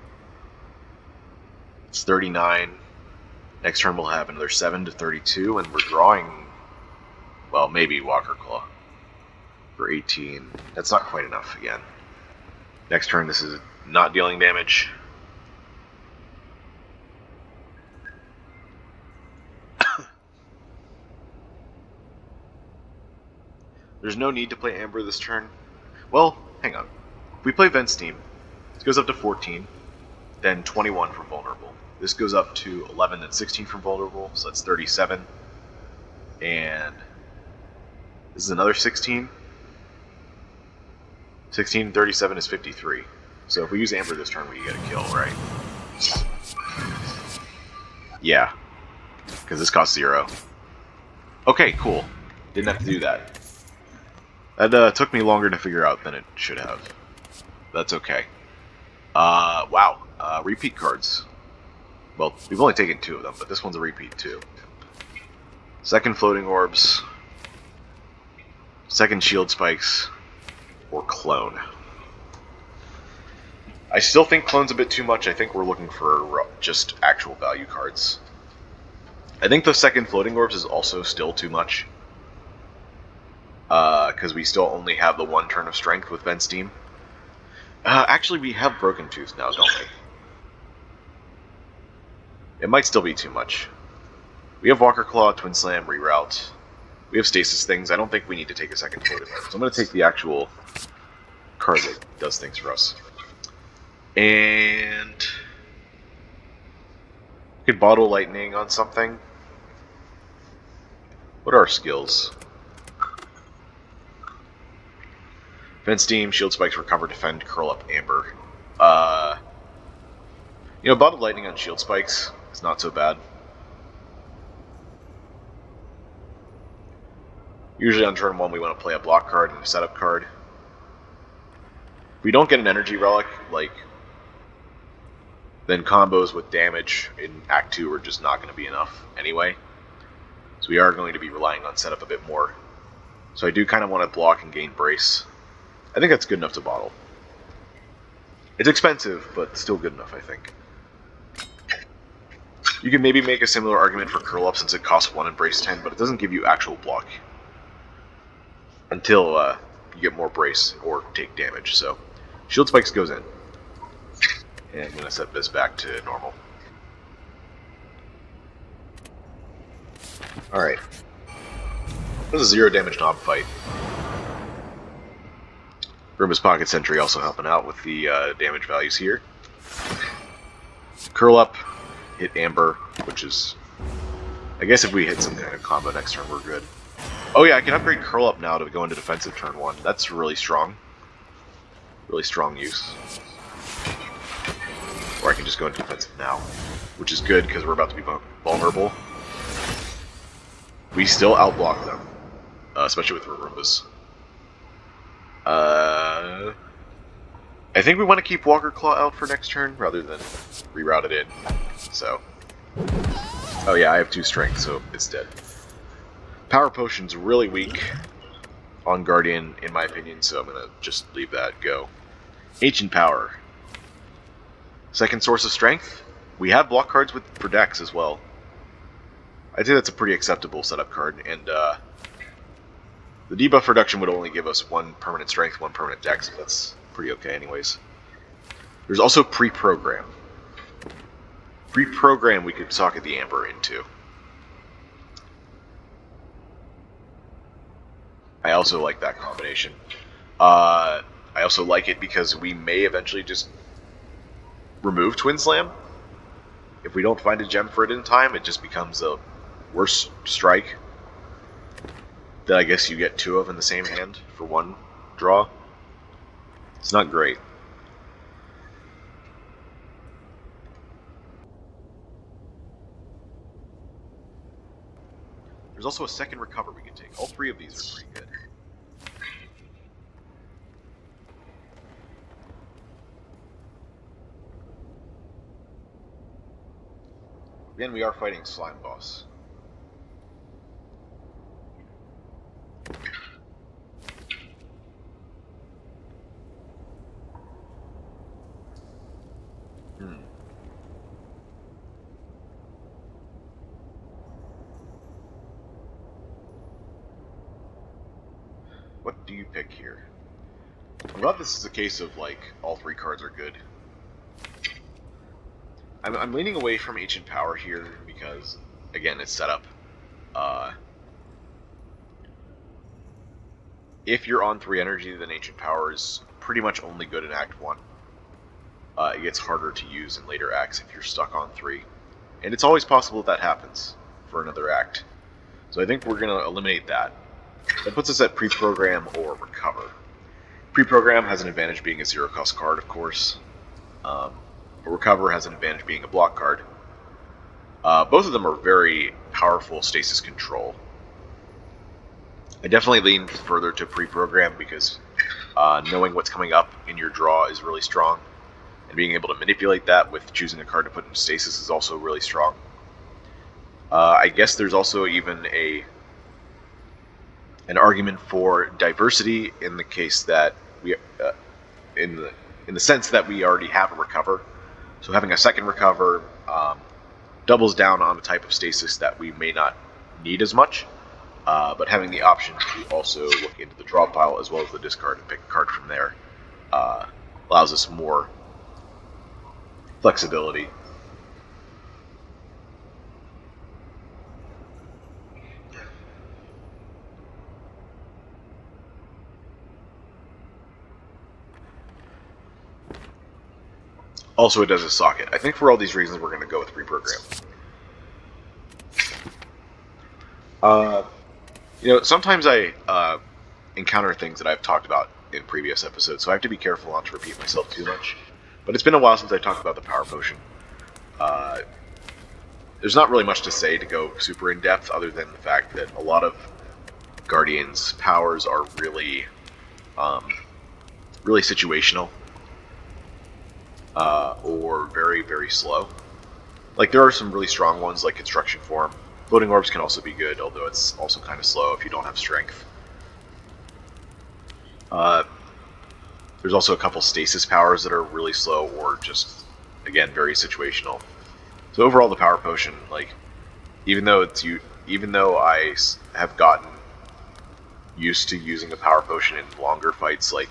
It's 39. Next turn we'll have another 7 to 32, and we're drawing, well, maybe Walker Claw for 18. That's not quite enough again. Next turn this is not dealing damage. There's no need to play Amber this turn. Well, hang on. If we play Vent Steam, this goes up to 14, then 21 from Vulnerable. This goes up to 11 and 16 from Vulnerable, so that's 37. And this is another 16. 16 and 37 is 53. So if we use Amber this turn, we get a kill, right? Yeah, because this costs 0. Okay, cool. Didn't have to do that. That took me longer to figure out than it should have. That's okay. Wow. Repeat cards. Well, we've only taken 2 of them, but this one's a repeat too. Second Floating Orbs. Second Shield Spikes. Or Clone. I still think Clone's a bit too much. I think we're looking for just actual value cards. I think the second Floating Orbs is also still too much. Because we still only have the 1 turn of strength with Vent Steam. Actually, we have Broken Tooth now, don't we? It might still be too much. We have Walker Claw, Twin Slam, Reroute. We have Stasis things. I don't think we need to take a second Floating Orb. So I'm going to take the actual card that does things for us. And... we could Bottle Lightning on something. What are our skills? Vent Steam, Shield Spikes, Recover, Defend, Curl Up, Amber. You know, Bottle Lightning on Shield Spikes is not so bad. Usually on turn 1 we want to play a block card and a setup card. If we don't get an Energy Relic, then combos with damage in Act 2 are just not going to be enough anyway. So we are going to be relying on setup a bit more. So I do kind of want to block and gain Brace. I think that's good enough to bottle. It's expensive, but still good enough, I think. You can maybe make a similar argument for Curl Up since it costs 1 and Brace 10, but it doesn't give you actual block until you get more Brace or take damage. So Shield Spikes goes in. And I'm going to set this back to normal. Alright. This is a 0 damage knob fight. Roomba's Pocket Sentry also helping out with the damage values here. Curl Up, hit Amber, which is... I guess if we hit some kind of combo next turn, we're good. Oh yeah, I can upgrade Curl Up now to go into defensive turn 1. That's really strong. Really strong use. Or I can just go into defensive now, which is good because we're about to be vulnerable. We still outblock them, especially with Roombas. I think we want to keep Walker Claw out for next turn rather than reroute it in. So, oh yeah, I have 2 strength, so it's dead. Power Potion's really weak on Guardian, in my opinion, so I'm gonna just leave that go. Ancient Power. Second source of strength. We have block cards for decks as well. I'd say that's a pretty acceptable setup card, and the debuff reduction would only give us 1 permanent strength, 1 permanent dex, so that's pretty okay anyways. There's also Pre-Program. Pre-Program we could socket the Amber into. I also like that combination. I also like it because we may eventually just remove Twin Slam. If we don't find a gem for it in time, it just becomes a worse strike that I guess you get 2 of in the same hand for 1 draw. It's not great. There's also a second recover we can take. All 3 of these are pretty good. Again, we are fighting Slime Boss. What do you pick here? I'm glad this is a case of, like, all 3 cards are good. I'm leaning away from Ancient Power here because, again, it's set up. If you're on 3 energy, then Ancient Power is pretty much only good in Act 1. It gets harder to use in later acts if you're stuck on 3. And it's always possible that happens for another act. So I think we're going to eliminate that. That puts us at Pre-Program or Recover. Pre-Program has an advantage being a 0-cost card, of course. Recover has an advantage being a block card. Both of them are very powerful stasis control. I definitely lean further to Pre-Program because knowing what's coming up in your draw is really strong. And being able to manipulate that with choosing a card to put in stasis is also really strong. I guess there's also even an argument for diversity in the case that we, in the sense that we already have a Recover. So having a second Recover doubles down on a type of stasis that we may not need as much, but having the option to also look into the draw pile as well as the discard and pick a card from there allows us more flexibility. Also, it does a socket. I think for all these reasons, we're going to go with Pre-Program. Sometimes I encounter things that I've talked about in previous episodes, so I have to be careful not to repeat myself too much. But it's been a while since I talked about the Power Potion. There's not really much to say to go super in-depth, other than the fact that a lot of Guardian's powers are really, really situational. Or very, very slow. Like, there are some really strong ones, like Construction Form. Floating Orbs can also be good, although it's also kind of slow if you don't have strength. There's also a couple stasis powers that are really slow, or just, again, very situational. So overall, the power potion, like, even though I have gotten used to using a power potion in longer fights, like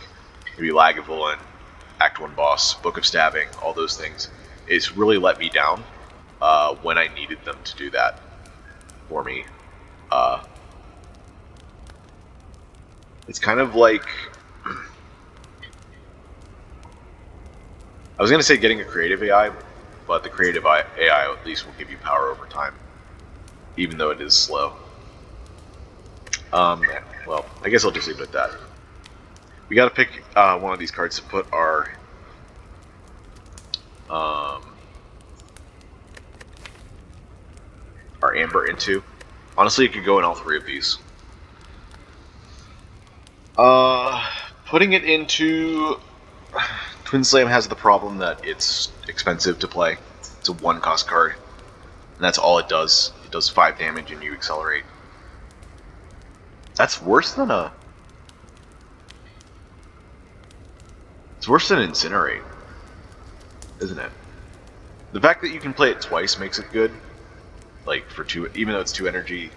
maybe Lagavulin, Act 1 boss, Book of Stabbing, all those things, it's really let me down when I needed them to do that for me. It's kind of like, I was going to say getting a creative AI, but the creative AI at least will give you power over time, even though it is slow. Well, I guess I'll just leave it at that. We got to pick one of these cards to put our Amber into. Honestly, it could go in all three of these. Putting it into Twin Slam has the problem that it's expensive to play. It's a 1-cost card, and that's all it does. It does 5 damage and you accelerate. That's worse than a... It's worse than Incinerate, isn't it? The fact that you can play it twice makes it good. Like, for 2, even though it's 2 energy,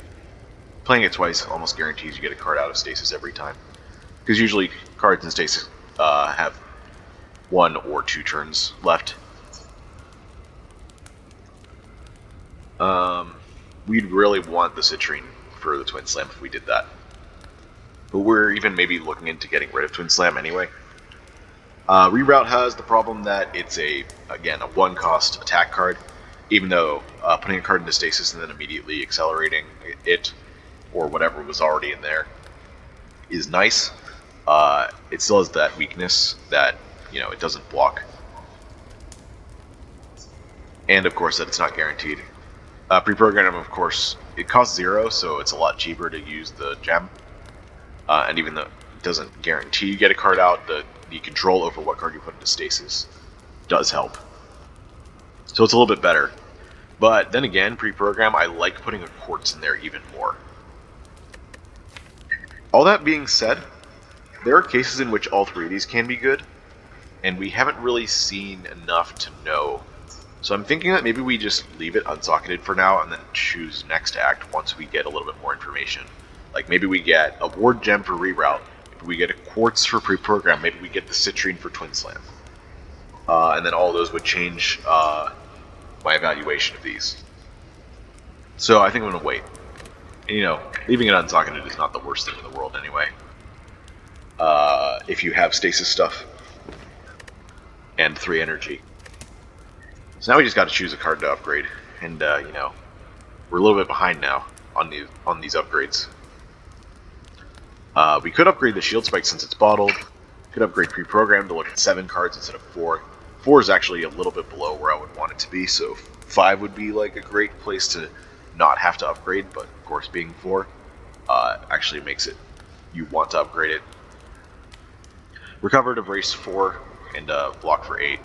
playing it twice almost guarantees you get a card out of stasis every time. Because usually cards in stasis have 1 or 2 turns left. We'd really want the Citrine for the Twin Slam if we did that. But we're even maybe looking into getting rid of Twin Slam anyway. Reroute has the problem that it's again, a 1-cost attack card, even though putting a card into stasis and then immediately accelerating it, or whatever was already in there, is nice. It still has that weakness that, it doesn't block. And of course that it's not guaranteed. Pre-program, of course, it costs 0, so it's a lot cheaper to use the gem. And even though it doesn't guarantee you get a card out, the control over what card you put into stasis does help. So it's a little bit better. But then again, pre-program, I like putting a Quartz in there even more. All that being said, there are cases in which all 3 of these can be good, and we haven't really seen enough to know. So I'm thinking that maybe we just leave it unsocketed for now and then choose next act once we get a little bit more information. Like maybe we get a Ward Gem for Reroute, maybe we get a Quartz for Pre-Program, maybe we get the Citrine for Twin Slam. And then all those would change my evaluation of these. So I think I'm going to wait. And, leaving it unsocketed is not the worst thing in the world anyway. If you have stasis stuff and 3 energy. So now we just got to choose a card to upgrade, and we're a little bit behind now on these upgrades. We could upgrade the Shield Spike since it's bottled. Could upgrade Pre-Program to look at 7 cards instead of 4. 4 is actually a little bit below where I would want it to be, so 5 would be like a great place to not have to upgrade. But of course, being 4 actually makes it you want to upgrade it. Recover to brace 4 and block for 8.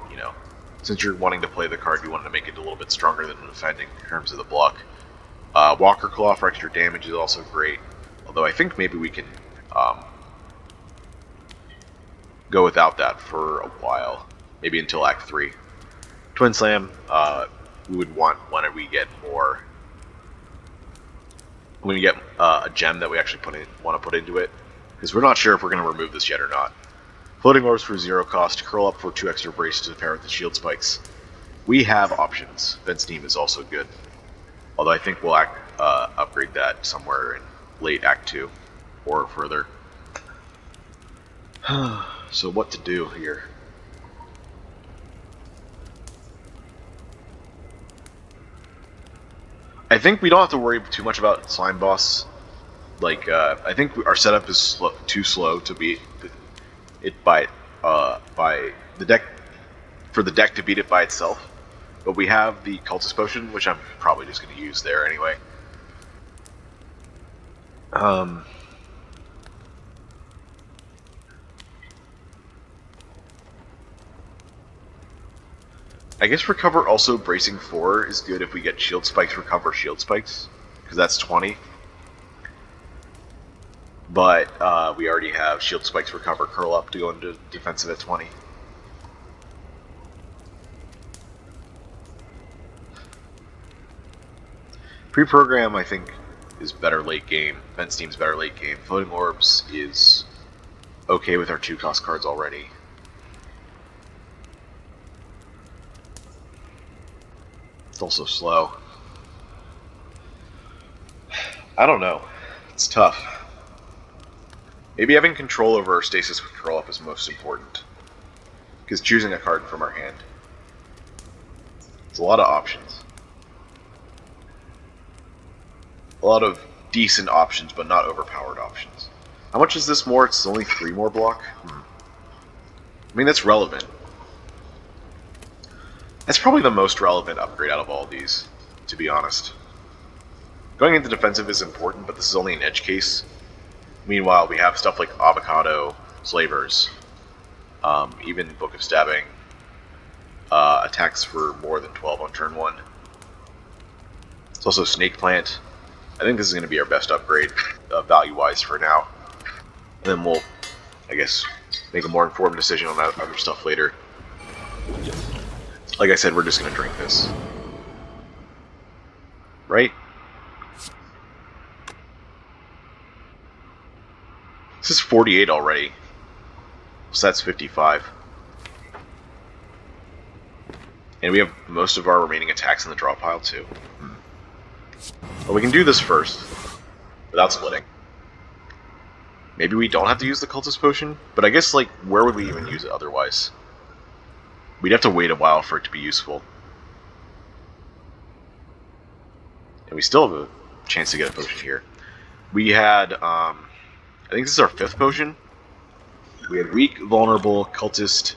Since you're wanting to play the card, you wanted to make it a little bit stronger than defending in terms of the block. Walker Claw for extra damage is also great, although I think maybe we can go without that for a while, maybe until Act 3. Twin Slam, we would want when we get a gem that we actually want to put into it, because we're not sure if we're going to remove this yet or not. Floating Orbs for 0 cost, Curl Up for 2 extra brace to pair with the Shield Spikes. We have options. Vent Steam is also good, although I think we'll upgrade that somewhere in late Act 2 or further. So what to do here? I think we don't have to worry too much about Slime Boss. I think our setup is too slow to beat it by the deck, for the deck to beat it by itself. But we have the Cultist Potion, which I'm probably just going to use there anyway. I guess Recover also bracing 4 is good if we get Shield Spikes, Recover Shield Spikes, because that's 20. But we already have Shield Spikes, Recover, Curl Up to go into defensive at 20. Pre-program, I think, is better late game. Fence Team's better late game. Floating Orbs is okay with our 2-cost cards already. It's also slow. I don't know. It's tough. Maybe having control over our stasis control up is most important. Because choosing a card from our hand. It's a lot of options. A lot of decent options, but not overpowered options. How much is this more? It's only 3 more block? I mean, that's relevant. That's probably the most relevant upgrade out of all these, to be honest. Going into defensive is important, but this is only an edge case. Meanwhile, we have stuff like Avocado, Slavers, even Book of Stabbing, attacks for more than 12 on turn 1. It's also Snake Plant. I think this is going to be our best upgrade, value-wise, for now. And then we'll, I guess, make a more informed decision on that other stuff later. Like I said, we're just going to drink this. Right? This is 48 already. So that's 55. And we have most of our remaining attacks in the draw pile, too. But we can do this first, without splitting. Maybe we don't have to use the Cultist Potion, but I guess, like, where would we even use it otherwise? We'd have to wait a while for it to be useful. And we still have a chance to get a potion here. We had, I think this is our 5th potion. We had Weak, Vulnerable, Cultist,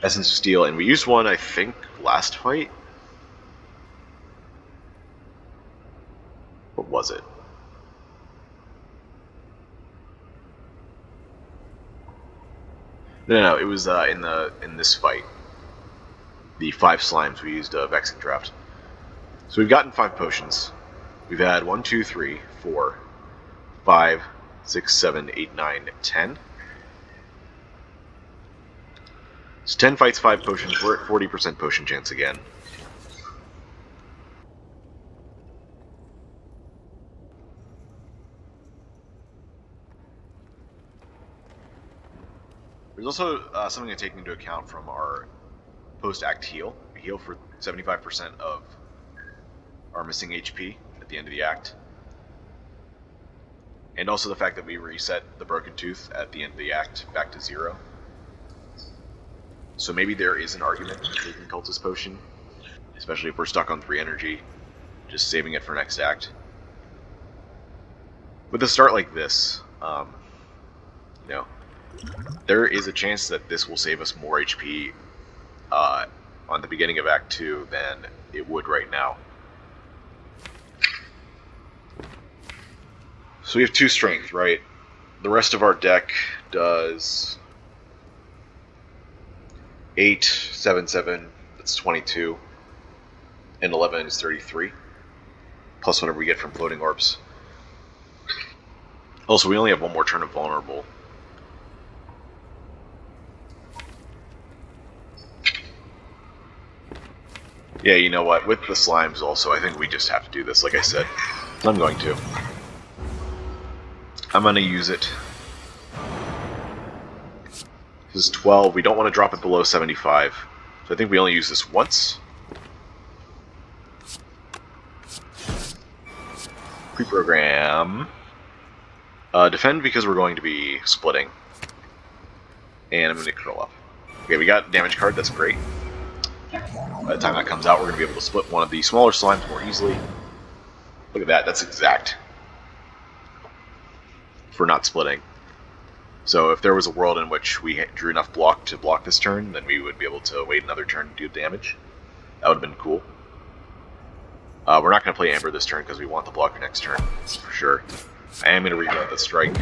Essence of Steel, and we used one, I think, last fight? What was it? No, it was in this fight. The 5 slimes we used Vexing Draft. So we've gotten 5 potions. We've had 1, 2, 3, 4, 5, 6, 7, 8, 9, 10. So 10 fights, 5 potions. We're at 40% potion chance again. There's also something to take into account from our post-act heal. We heal for 75% of our missing HP at the end of the act. And also the fact that we reset the Broken Tooth at the end of the act back to 0. So maybe there is an argument for taking Cultist Potion, especially if we're stuck on 3 energy, just saving it for next act. With a start like this, there is a chance that this will save us more HP on the beginning of Act 2 than it would right now. So we have 2 strength, right? The rest of our deck does 8, 7, 7, that's 22, and 11 is 33, plus whatever we get from Floating Orbs. Also, we only have 1 more turn of Vulnerable. Yeah, you know what? With the slimes also, I think we just have to do this, like I said. I'm going to. I'm going to use it. This is 12. We don't want to drop it below 75. So I think we only use this once. Pre-program. Defend because we're going to be splitting. And I'm going to curl up. Okay, we got damage card. That's great. By the time that comes out, we're going to be able to split one of the smaller slimes more easily. Look at that. That's exact. For not splitting. So if there was a world in which we drew enough block to block this turn, then we would be able to wait another turn to do damage. That would have been cool. We're not going to play Amber this turn because we want the blocker next turn, for sure. I am going to reroute the strike.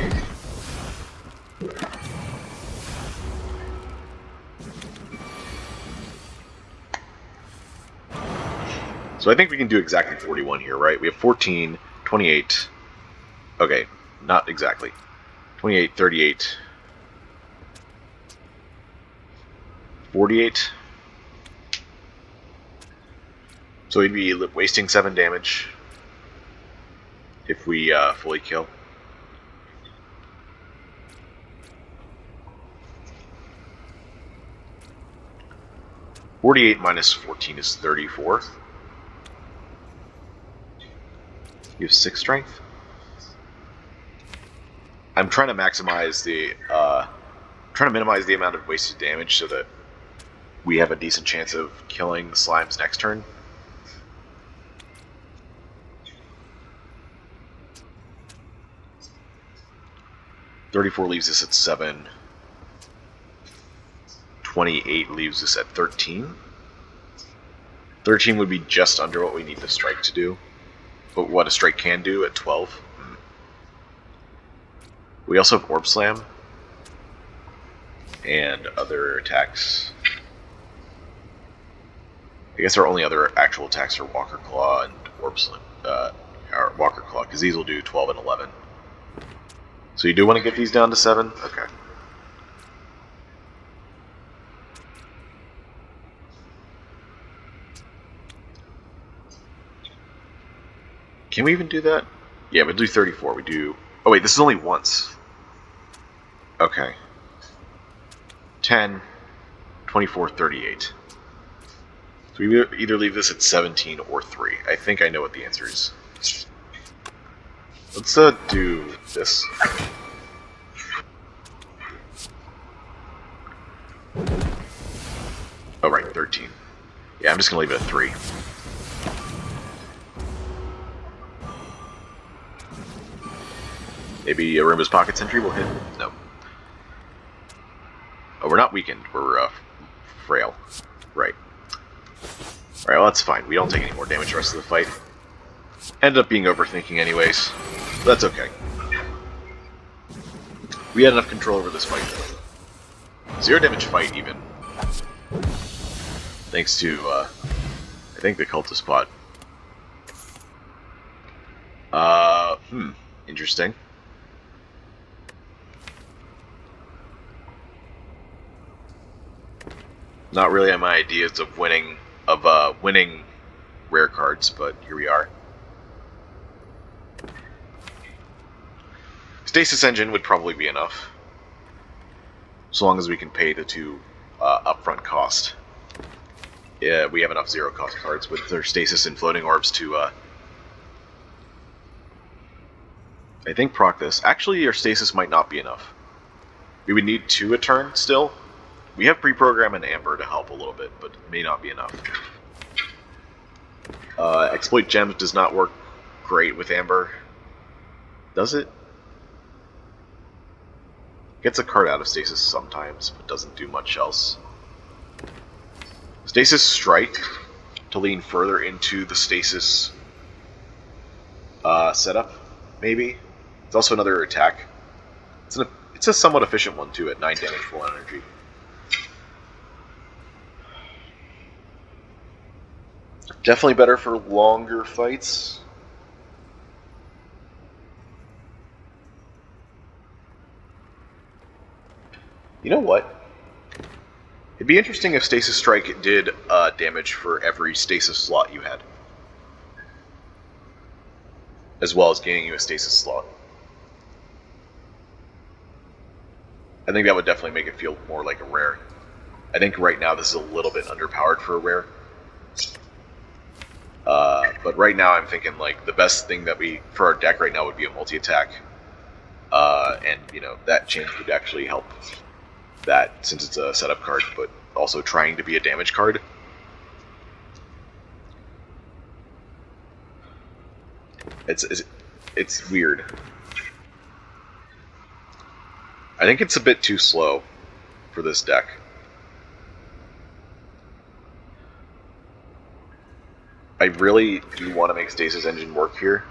So I think we can do exactly 41 here, right? We have 14, 28. Okay, not exactly. 28, 38. 48. So we'd be wasting 7 damage if we fully kill. -48 minus 14 is 34. You have 6 strength? I'm trying to maximize the minimize the amount of wasted damage so that we have a decent chance of killing the slimes next turn. $34 leaves us at 7. 28 leaves us at 13. 13 would be just under what we need the strike to do, but what a strike can do at 12. We also have Orb Slam and other attacks. I guess our only other actual attacks are Walker Claw and Orb Slam, or Walker Claw, because these will do 12 and 11. So you do want to get these down to 7? Okay. Can we even do that? Yeah, we'll do 34. We do... Oh wait, this is only once. Okay. 10, 24, 38. So we either leave this at 17 or 3. I think I know what the answer is. Let's do this. Oh right, 13. Yeah, I'm just gonna leave it at 3. Maybe a Roomba's Pocket Sentry will hit? No. Oh, we're not weakened. We're frail. Right. Alright, well that's fine. We don't take any more damage the rest of the fight. Ended up being overthinking anyways. That's okay. We had enough control over this fight. 0 damage fight even. Thanks to, I think the cultist pot. Interesting. Not really on my ideas of winning rare cards, but here we are. Stasis Engine would probably be enough, so long as we can pay the 2 upfront cost. Yeah, we have enough 0 cost cards with their Stasis and Floating Orbs to, I think, proc this. Actually, our Stasis might not be enough. We would need 2 a turn still. We have pre-program and Amber to help a little bit, but it may not be enough. Exploit Gems does not work great with Amber. Does it? Gets a card out of Stasis sometimes, but doesn't do much else. Stasis Strike to lean further into the Stasis setup, maybe. It's also another attack. It's a somewhat efficient one too, at 9 damage full energy. Definitely better for longer fights. You know what? It'd be interesting if Stasis Strike did damage for every Stasis slot you had, as well as gaining you a Stasis slot. I think that would definitely make it feel more like a rare. I think right now this is a little bit underpowered for a rare. But right now I'm thinking like the best thing that for our deck right now would be a multi-attack. And you know, that change would actually help that since it's a setup card, but also trying to be a damage card. It's weird. I think it's a bit too slow for this deck. I really do want to make Stasis Engine work here.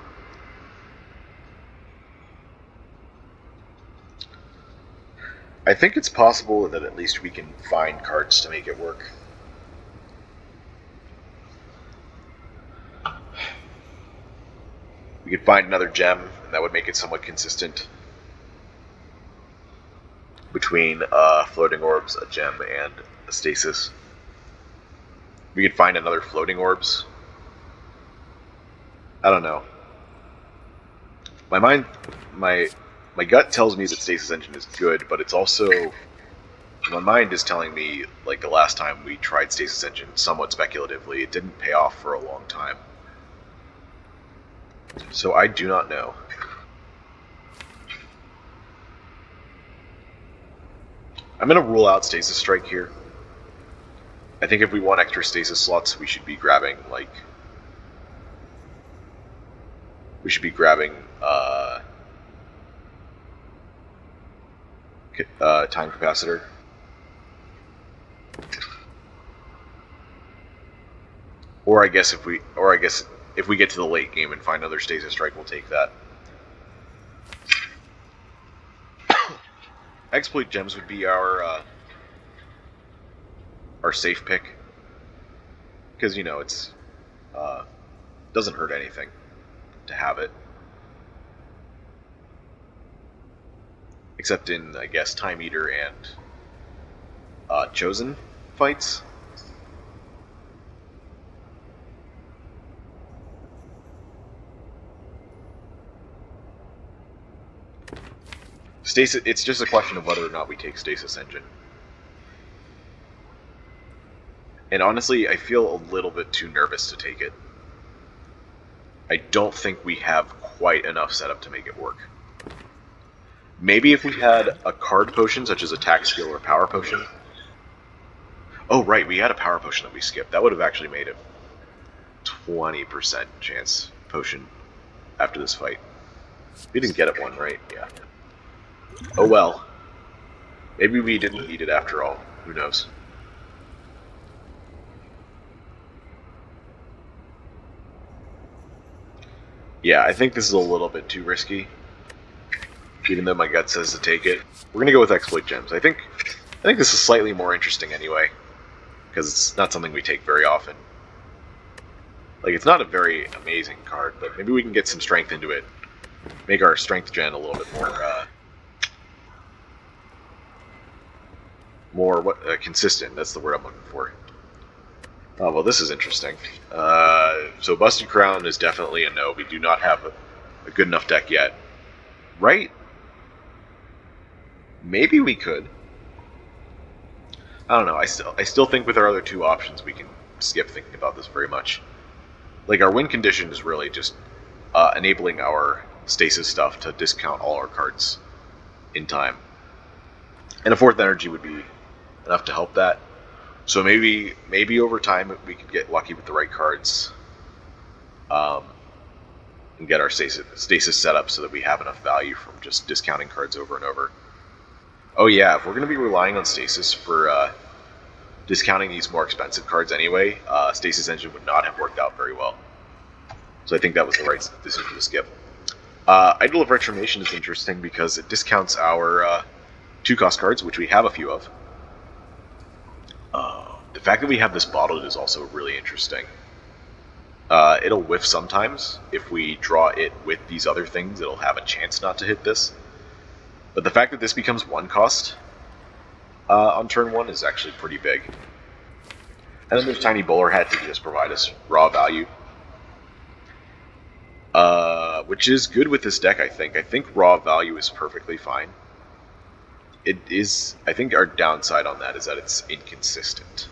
I think it's possible that at least we can find cards to make it work. We could find another gem, and that would make it somewhat consistent between floating orbs, a gem, and a stasis. We could find another floating orbs. I don't know. my mind, my gut tells me that Stasis Engine is good, but it's also my mind is telling me, like the last time we tried Stasis Engine, somewhat speculatively, it didn't pay off for a long time. So I do not know. I'm going to rule out Stasis Strike here. I think if we want extra Stasis slots, we should be grabbing, like... We should be grabbing, time capacitor. Or I guess if we get to the late game and find another Stasis Strike, we'll take that. Exploit gems would be our safe pick, because you know it's doesn't hurt anything to have it, except in I guess Time Eater and Chosen fights. Stasis. It's just a question of whether or not we take Stasis Engine. And honestly, I feel a little bit too nervous to take it. I don't think we have quite enough setup to make it work. Maybe if we had a card potion, such as Attack Skill or Power Potion. Oh, right, we had a Power Potion that we skipped. That would have actually made it 20% chance potion after this fight. We didn't get it one, right? Yeah. Oh well. Maybe we didn't need it after all. Who knows? Yeah, I think this is a little bit too risky. Even though my gut says to take it. We're gonna go with Exploit Gems. I think this is slightly more interesting anyway. Because it's not something we take very often. Like, it's not a very amazing card, but maybe we can get some strength into it. Make our strength gen a little bit more consistent. That's the word I'm looking for. Oh, well, this is interesting. So Busted Crown is definitely a no. We do not have a good enough deck yet. Right? Maybe we could. I don't know. I still think with our other two options we can skip thinking about this very much. Like, our win condition is really just enabling our stasis stuff to discount all our cards in time. And a fourth energy would be enough to help that. So maybe over time we could get lucky with the right cards, and get our stasis set up so that we have enough value from just discounting cards over and over. Oh yeah, if we're going to be relying on stasis for discounting these more expensive cards anyway, Stasis Engine would not have worked out very well. So I think that was the right decision to skip. Idol of Retribution is interesting because it discounts our 2-cost cards, which we have a few of. The fact that we have this bottled is also really interesting. It'll whiff sometimes. If we draw it with these other things, it'll have a chance not to hit this. But the fact that this becomes 1 cost on turn 1 is actually pretty big. And then there's Tiny Bowler Hat to just provide us raw value. Which is good with this deck, I think. I think raw value is perfectly fine. It is. I think our downside on that is that it's inconsistent.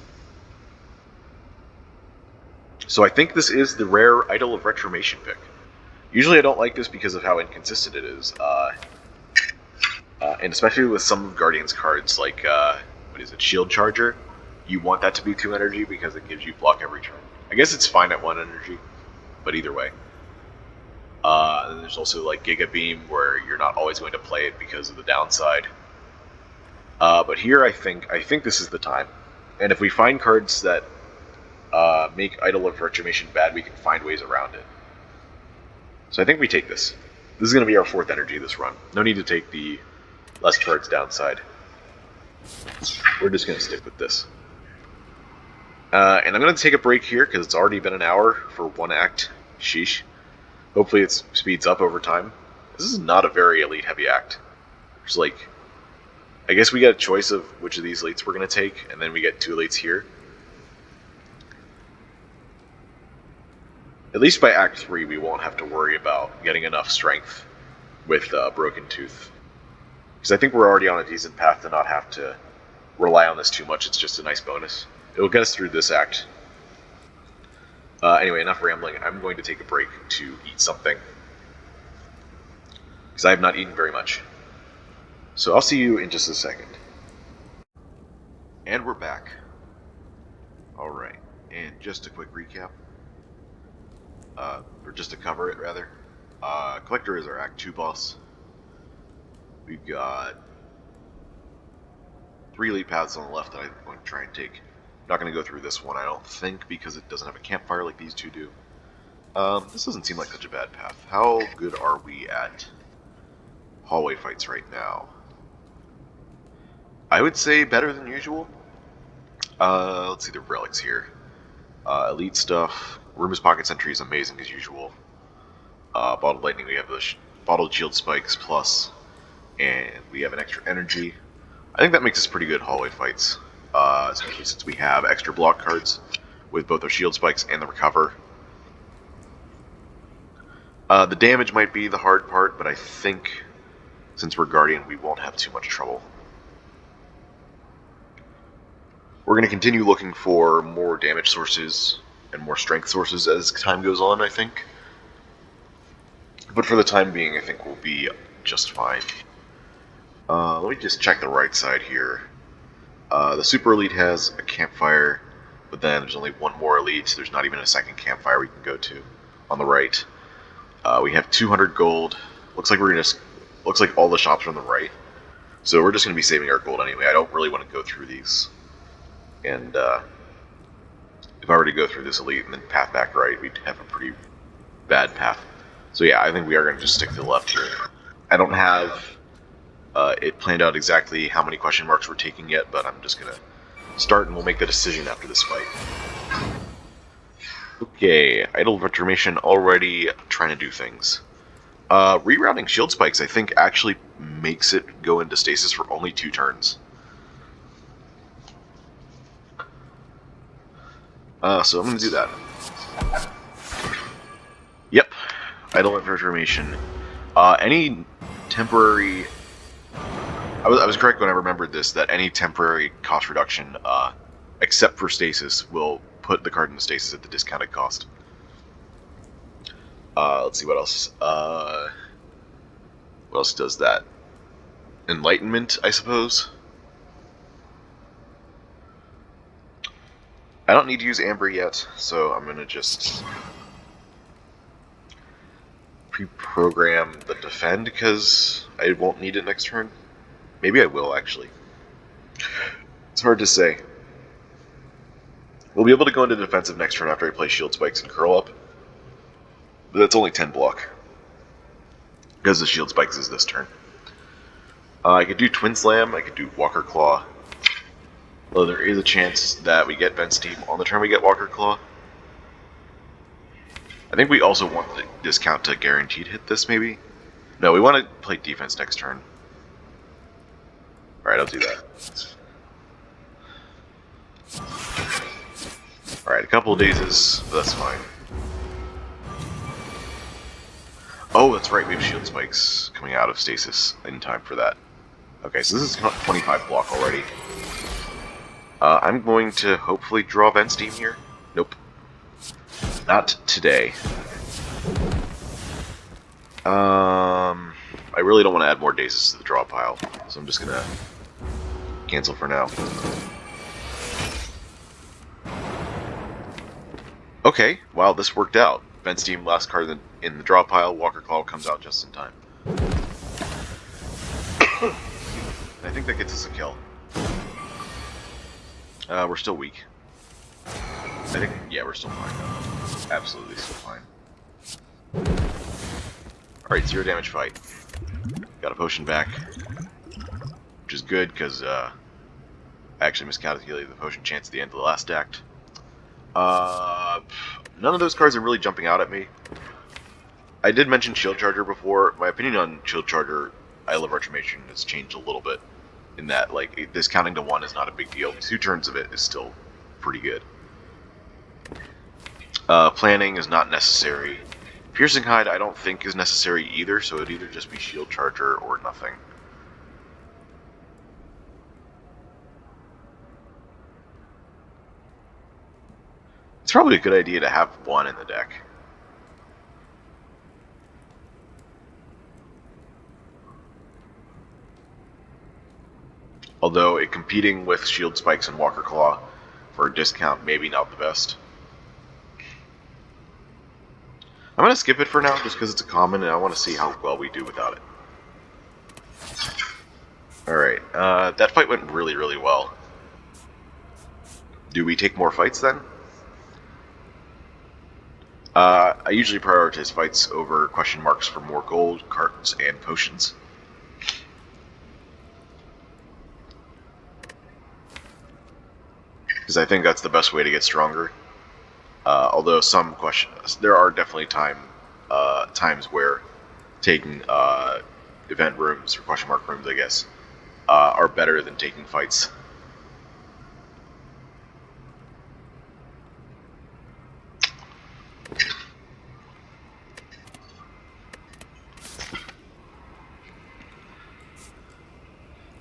So I think this is the rare Idol of Retribution pick. Usually I don't like this because of how inconsistent it is. And especially with some of Guardian's cards, like, what is it, Shield Charger? You want that to be 2 energy because it gives you block every turn. I guess it's fine at 1 energy, but either way. And then there's also, like, Giga Beam, where you're not always going to play it because of the downside. But here, I think this is the time. And if we find cards that make Idol of Retribution bad, we can find ways around it. So I think we take this. This is going to be our 4th energy this run. No need to take the less cards downside. We're just going to stick with this. And I'm going to take a break here because it's already been an hour for 1 act. Sheesh. Hopefully it speeds up over time. This is not a very elite heavy act. There's like, I guess we get a choice of which of these elites we're going to take, and then we get 2 elites here. At least by Act 3 we won't have to worry about getting enough strength with Broken Tooth. Because I think we're already on a decent path to not have to rely on this too much. It's just a nice bonus. It'll get us through this act. Anyway, enough rambling. I'm going to take a break to eat something. Because I have not eaten very much. So I'll see you in just a second. And we're back. Alright, and just a quick recap. Or just to cover it, rather. Collector is our Act 2 boss. We've got 3 elite paths on the left that I'm going to try and take. I'm not going to go through this one, I don't think, because it doesn't have a campfire like these two do. This doesn't seem like such a bad path. How good are we at hallway fights right now? I would say better than usual. Let's see the relics here. Elite stuff. Rumor's Pocket Sentry is amazing as usual. Bottled Lightning, we have the Bottled Shield Spikes plus, and we have an extra energy. I think that makes us pretty good hallway fights, especially since we have extra block cards with both our Shield Spikes and the Recover. The damage might be the hard part, but I think since we're Guardian, we won't have too much trouble. We're going to continue looking for more damage sources and more strength sources as time goes on, I think. But for the time being, I think we'll be just fine. Let me just check the right side here. The Super Elite has a campfire, but then there's only one more Elite. There's not even a second campfire we can go to on the right. We have 200 gold. Looks like looks like all the shops are on the right. So we're just going to be saving our gold anyway. I don't really want to go through these. And if I were to go through this Elite and then path back right, we'd have a pretty bad path. So yeah, I think we are going to just stick to the left here. I don't have it planned out exactly how many question marks we're taking yet, but I'm just going to start and we'll make the decision after this fight. Okay, Idle Reformation already trying to do things. Rerouting Shield Spikes, I think, actually makes it go into stasis for only 2 turns. So I'm going to do that. Yep, Idle Reformation. Any temporary... I was correct when I remembered this, that any temporary cost reduction, except for stasis, will put the card into stasis at the discounted cost. Let's see what else. What else does that? Enlightenment, I suppose? I don't need to use Amber yet, so I'm going to just pre-program the defend, because I won't need it next turn. Maybe I will, actually. It's hard to say. We'll be able to go into defensive next turn after I play Shield Spikes and Curl Up, but that's only 10 block, because the Shield Spikes is this turn. I could do Twin Slam, I could do Walker Claw. Although there is a chance that we get Vent Steam on the turn we get Walker Claw. I think we also want the discount to guaranteed hit this, maybe? No, we want to play defense next turn. Alright, I'll do that. Alright, a couple of dazes, but that's fine. Oh, that's right, we have Shield Spikes coming out of stasis in time for that. Okay, so this is 25 block already. I'm going to hopefully draw Vent Steam here. Nope. Not today. I really don't want to add more dazes to the draw pile, so I'm just going to cancel for now. Okay, wow, this worked out. Vent Steam, last card in the draw pile, Walker Claw comes out just in time. I think that gets us a kill. We're still weak. I think, yeah, we're still fine. Absolutely still fine. Alright, 0 damage fight. Got a potion back. Which is good, because, I actually miscalculated the potion chance at the end of the last act. None of those cards are really jumping out at me. I did mention Shield Charger before. My opinion on Shield Charger, Idle of Reformation, has changed a little bit. In that, like, discounting to 1 is not a big deal. 2 turns of it is still pretty good. Planning is not necessary. Piercing Hide I don't think is necessary either, so it'd either just be Shield Charger or nothing. It's probably a good idea to have one in the deck. Although competing with Shield Spikes and Walker Claw for a discount, maybe not the best. I'm going to skip it for now just because it's a common and I want to see how well we do without it. Alright, that fight went really, really well. Do we take more fights then? I usually prioritize fights over question marks for more gold, cards, and potions. Because I think that's the best way to get stronger. Although there are definitely times where taking event rooms or question mark rooms, I guess, are better than taking fights.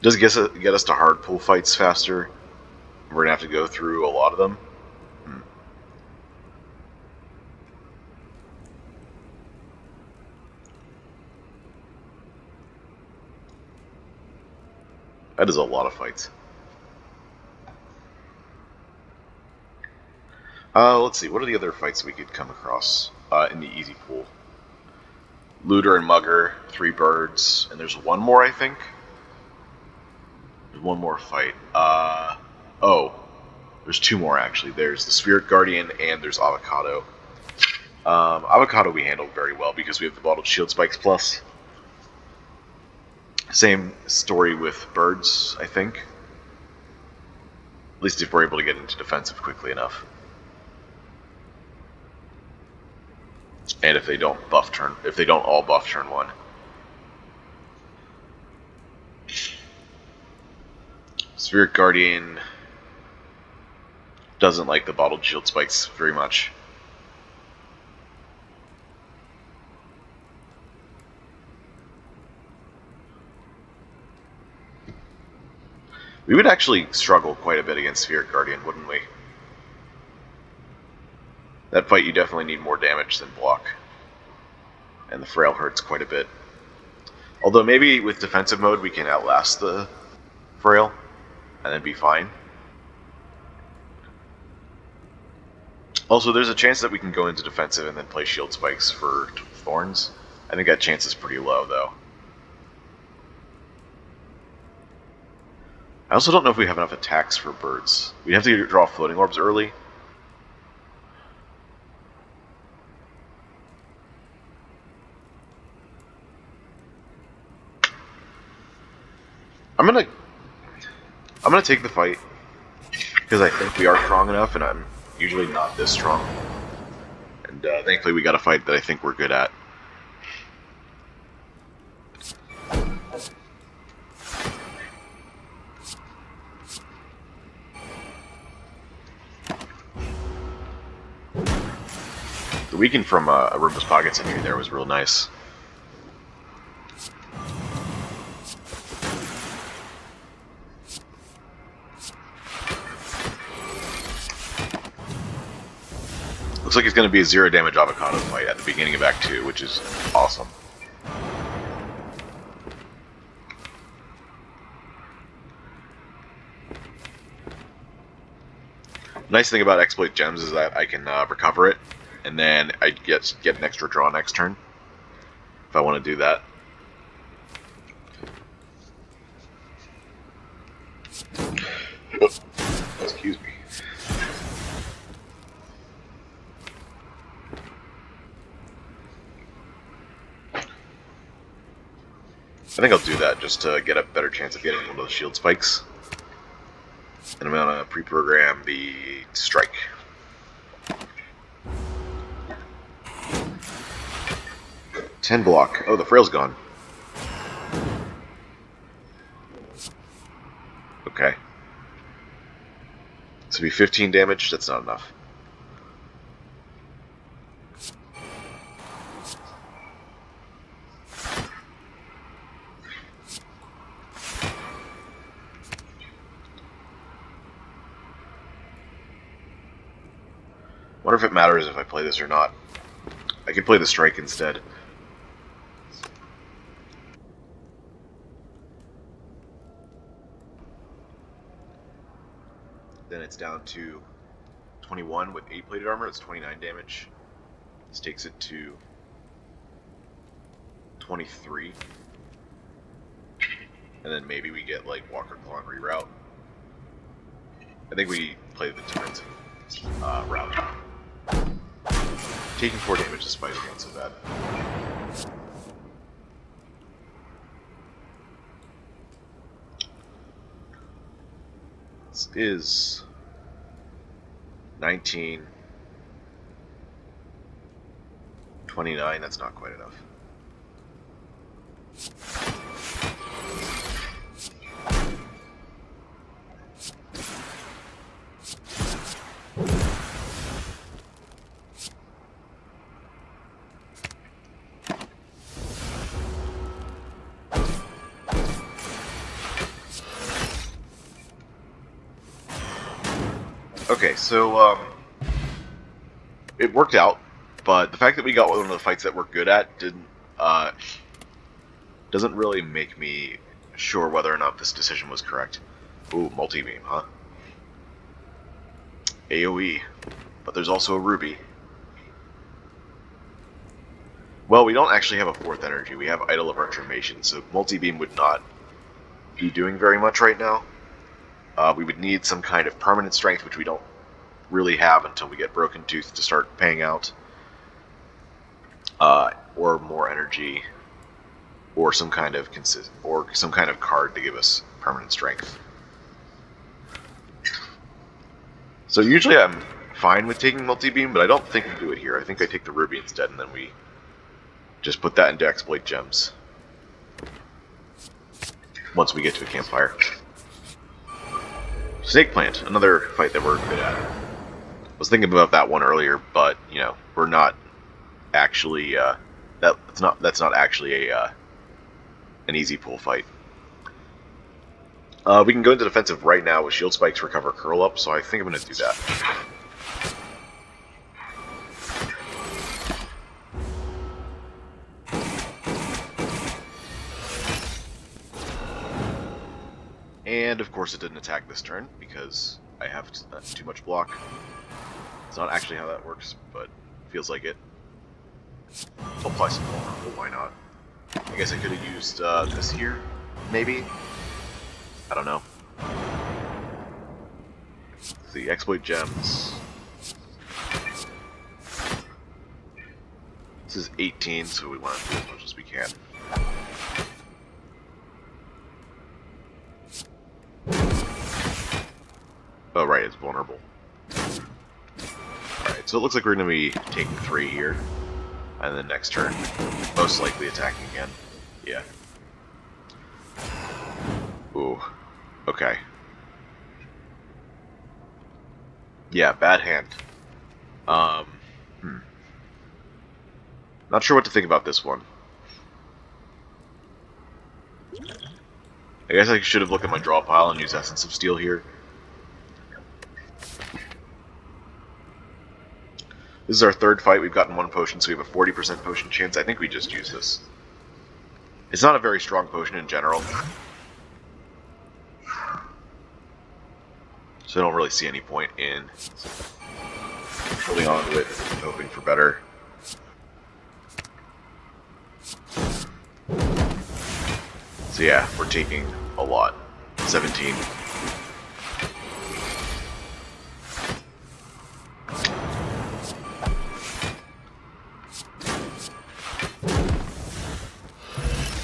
Does it get us to hard pull fights faster? We're gonna have to go through a lot of them. That is a lot of fights. Let's see. What are the other fights we could come across in the easy pool? Looter and Mugger, 3 birds, and there's one more, I think. There's one more fight. There's 2 more actually. There's the Spirit Guardian and there's Avocado. Avocado we handled very well because we have the bottled Shield Spikes plus. Same story with birds, I think. At least if we're able to get into defensive quickly enough. And if they don't all buff turn 1. Spirit Guardian doesn't like the bottled Shield Spikes very much. We would actually struggle quite a bit against Spirit Guardian, wouldn't we? That fight you definitely need more damage than block. And the Frail hurts quite a bit. Although maybe with defensive mode we can outlast the Frail and then be fine. Also, there's a chance that we can go into defensive and then play Shield Spikes for Thorns. I think that chance is pretty low, though. I also don't know if we have enough attacks for birds. We have to draw Floating Orbs early. I'm gonna take the fight because I think we are strong enough, and I'm usually not this strong. And thankfully, we got a fight that I think we're good at. The weaken from Aruba's Pockets entry there was real nice. Looks like it's going to be a 0 damage Avocado fight at the beginning of Act 2, which is awesome. The nice thing about Exploit Gems is that I can recover it, and then I get an extra draw next turn, if I want to do that. Excuse me. I think I'll do that just to get a better chance of getting one of those shield spikes. And I'm going to pre-program the strike. $10 block. Oh, the frail's gone. Okay. So be 15 damage. That's not enough. Wonder if it matters if I play this or not. I could play the strike instead. Then it's down to 21 with 8 plated armor. It's 29 damage. This takes it to 23. And then maybe we get like Walker Claw and reroute. I think we play the defensive route. Taking 4 damage to Spire is not so bad. This is 19, 29, that's not quite enough. Okay, so it worked out, but the fact that we got one of the fights that we're good at doesn't really make me sure whether or not this decision was correct. Ooh, multi-beam, huh? AoE, but there's also a Ruby. Well, we don't actually have a 4th energy. We have Idol of Retribution, so multi-beam would not be doing very much right now. We would need some kind of permanent strength, which we don't really have until we get Broken Tooth to start paying out, or more energy, or some kind of card to give us permanent strength. So usually I'm fine with taking multi-beam, but I don't think we do it here. I think I take the Ruby instead, and then we just put that into exploit gems once we get to a campfire. Snake Plant, another fight that we're good at. I was thinking about that one earlier, but you know, we're not actually that's not actually an easy pull fight. We can go into defensive right now with shield spikes, recover, curl up. So I think I'm going to do that. And of course, it didn't attack this turn because I have too much block. It's not actually how that works, but it feels like it. I'll apply some vulnerable, why not? I guess I could have used this here, maybe? I don't know. Let's see, exploit gems. This is 18, so we want to do as much as we can. Oh, right, it's vulnerable. Alright, so it looks like we're going to be taking 3 here. And then next turn, most likely attacking again. Yeah. Ooh. Okay. Yeah, bad hand. Not sure what to think about this one. I guess I should have looked at my draw pile and used Essence of Steel here. This is our 3rd fight. We've gotten 1 potion, so we have a 40% potion chance. I think we just use this. It's not a very strong potion in general. So I don't really see any point in holding on to it and hoping for better. So yeah, we're taking a lot. 17.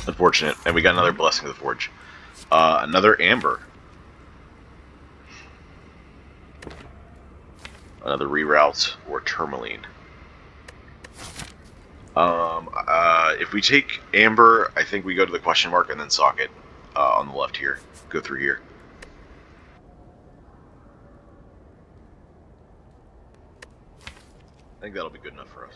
Unfortunate. And we got another Blessing of the Forge. Another Amber. Another reroute or Tourmaline. If we take Amber, I think we go to the question mark and then socket on the left here. Go through here. I think that'll be good enough for us.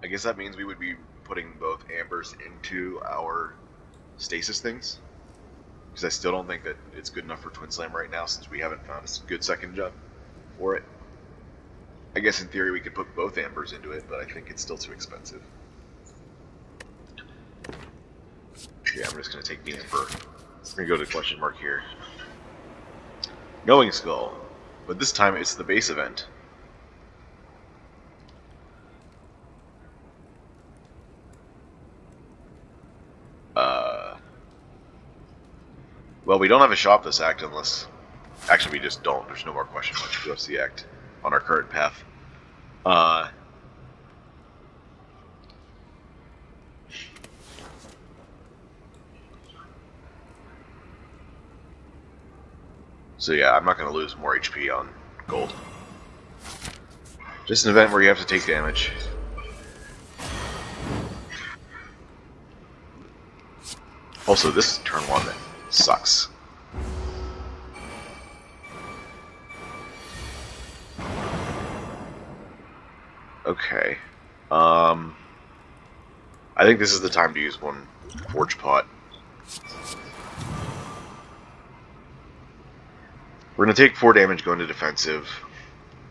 I guess that means we would be putting both ambers into our stasis things. Because I still don't think that it's good enough for Twin Slam right now, since we haven't found a good second job for it. I guess in theory we could put both ambers into it, but I think it's still too expensive. Yeah, I'm just going to take the amber. We're going to go to question mark here. Knowing Skull. But this time it's the base event. Well, we don't have a shop this act unless... Actually, we just don't. There's no more question marks for the rest of the act on our current path. So yeah, I'm not going to lose more HP on gold. Just an event where you have to take damage. Also, this turn 1 sucks. Okay. I think this is the time to use one Forge Pot. We're going to take 4 damage going to defensive.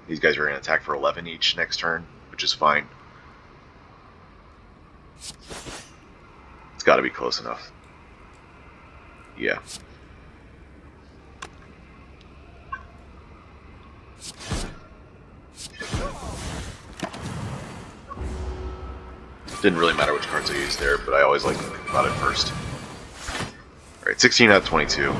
These guys are going to attack for 11 each next turn, which is fine. It's got to be close enough. Yeah. Didn't really matter which cards I used there, but I always like to think about it first. Alright, 16 out of 22.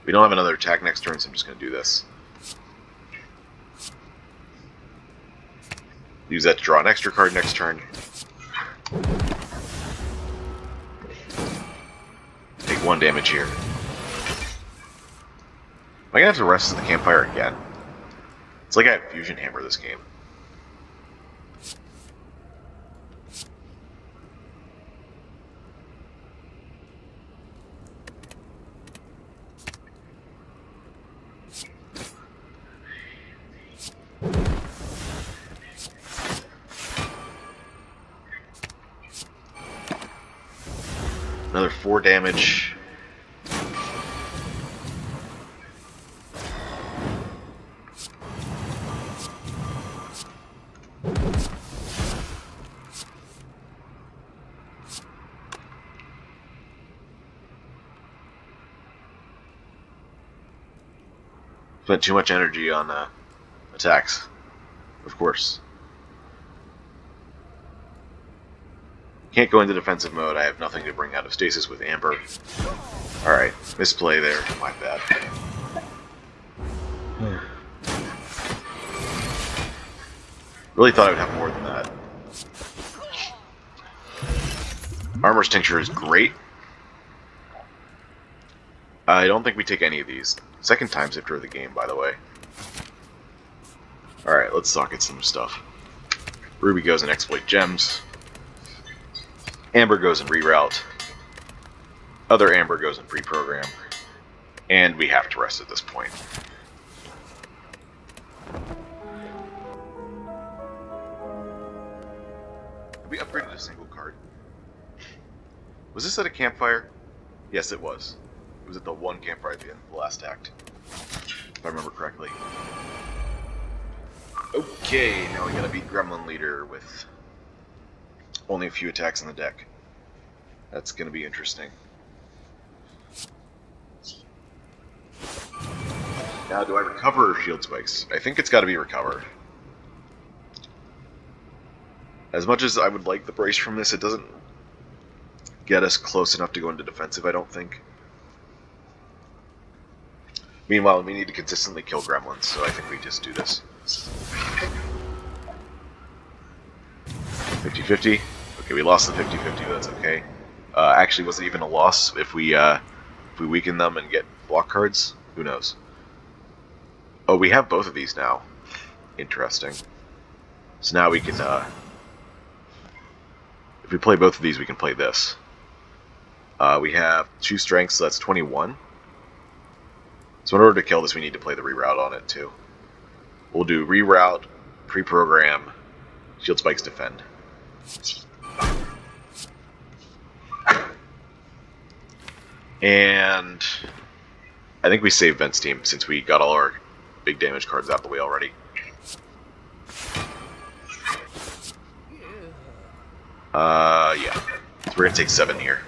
We don't have another attack next turn, so I'm just going to do this. Use that to draw an extra card next turn. Take 1 damage here. Am I going to have to rest at the campfire again? It's like I have Fusion Hammer this game. Another 4 damage. Spent too much energy on attacks, of course. Can't go into defensive mode. I have nothing to bring out of stasis with Amber. Alright, misplay there. My bad. Really thought I would have more than that. Armor's Tincture is great. I don't think we take any of these. Second time zifter of the game, by the way. Alright, let's socket some stuff. Ruby goes and exploit gems. Amber goes and reroute. Other Amber goes and pre-program. And we have to rest at this point. We upgraded a single card. Was this at a campfire? Yes, it was. It was at the one campfire at the end of the last act. If I remember correctly. Okay, now we gotta beat Gremlin Leader with only a few attacks on the deck. That's gonna be interesting. Now, do I recover Shield Spikes? I think it's gotta be recovered. As much as I would like the brace from this, it doesn't get us close enough to go into defensive, I don't think. Meanwhile, we need to consistently kill gremlins, so I think we just do this. 50-50. Okay, we lost the 50-50, that's okay. Actually, wasn't even a loss if we weaken them and get block cards. Who knows? Oh, we have both of these now. Interesting. So now we can, if we play both of these, we can play this. We have 2 strengths, so that's 21. So in order to kill this, we need to play the reroute on it too. We'll do reroute, pre-program, shield spikes, defend. And I think we saved Vent's team since we got all our big damage cards out the way already. Yeah. So we're gonna take 7 here.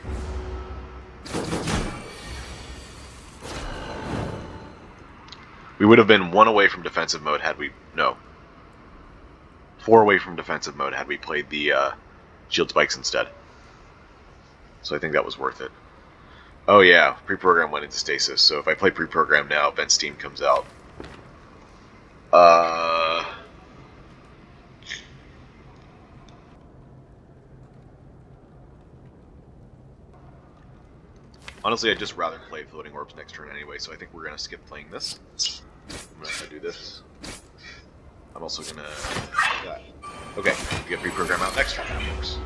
We would have been 1 away from defensive mode had we... No. 4 away from defensive mode had we played the shield spikes instead. So I think that was worth it. Oh yeah, pre-program went into stasis, so if I play pre-program now, Vent's team comes out. Honestly, I'd just rather play floating orbs next turn anyway, so I think we're going to skip playing this. I'm going to do this. I'm also going to do that. Okay, we get pre-program out next turn, of course.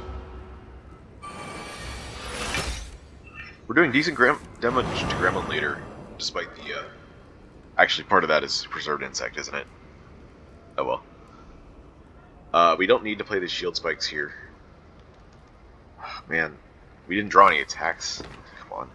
We're doing decent damage to Gremlin Leader, despite the... Actually, part of that is Preserved Insect, isn't it? Oh well. We don't need to play the shield spikes here. Oh, man, we didn't draw any attacks. Come on.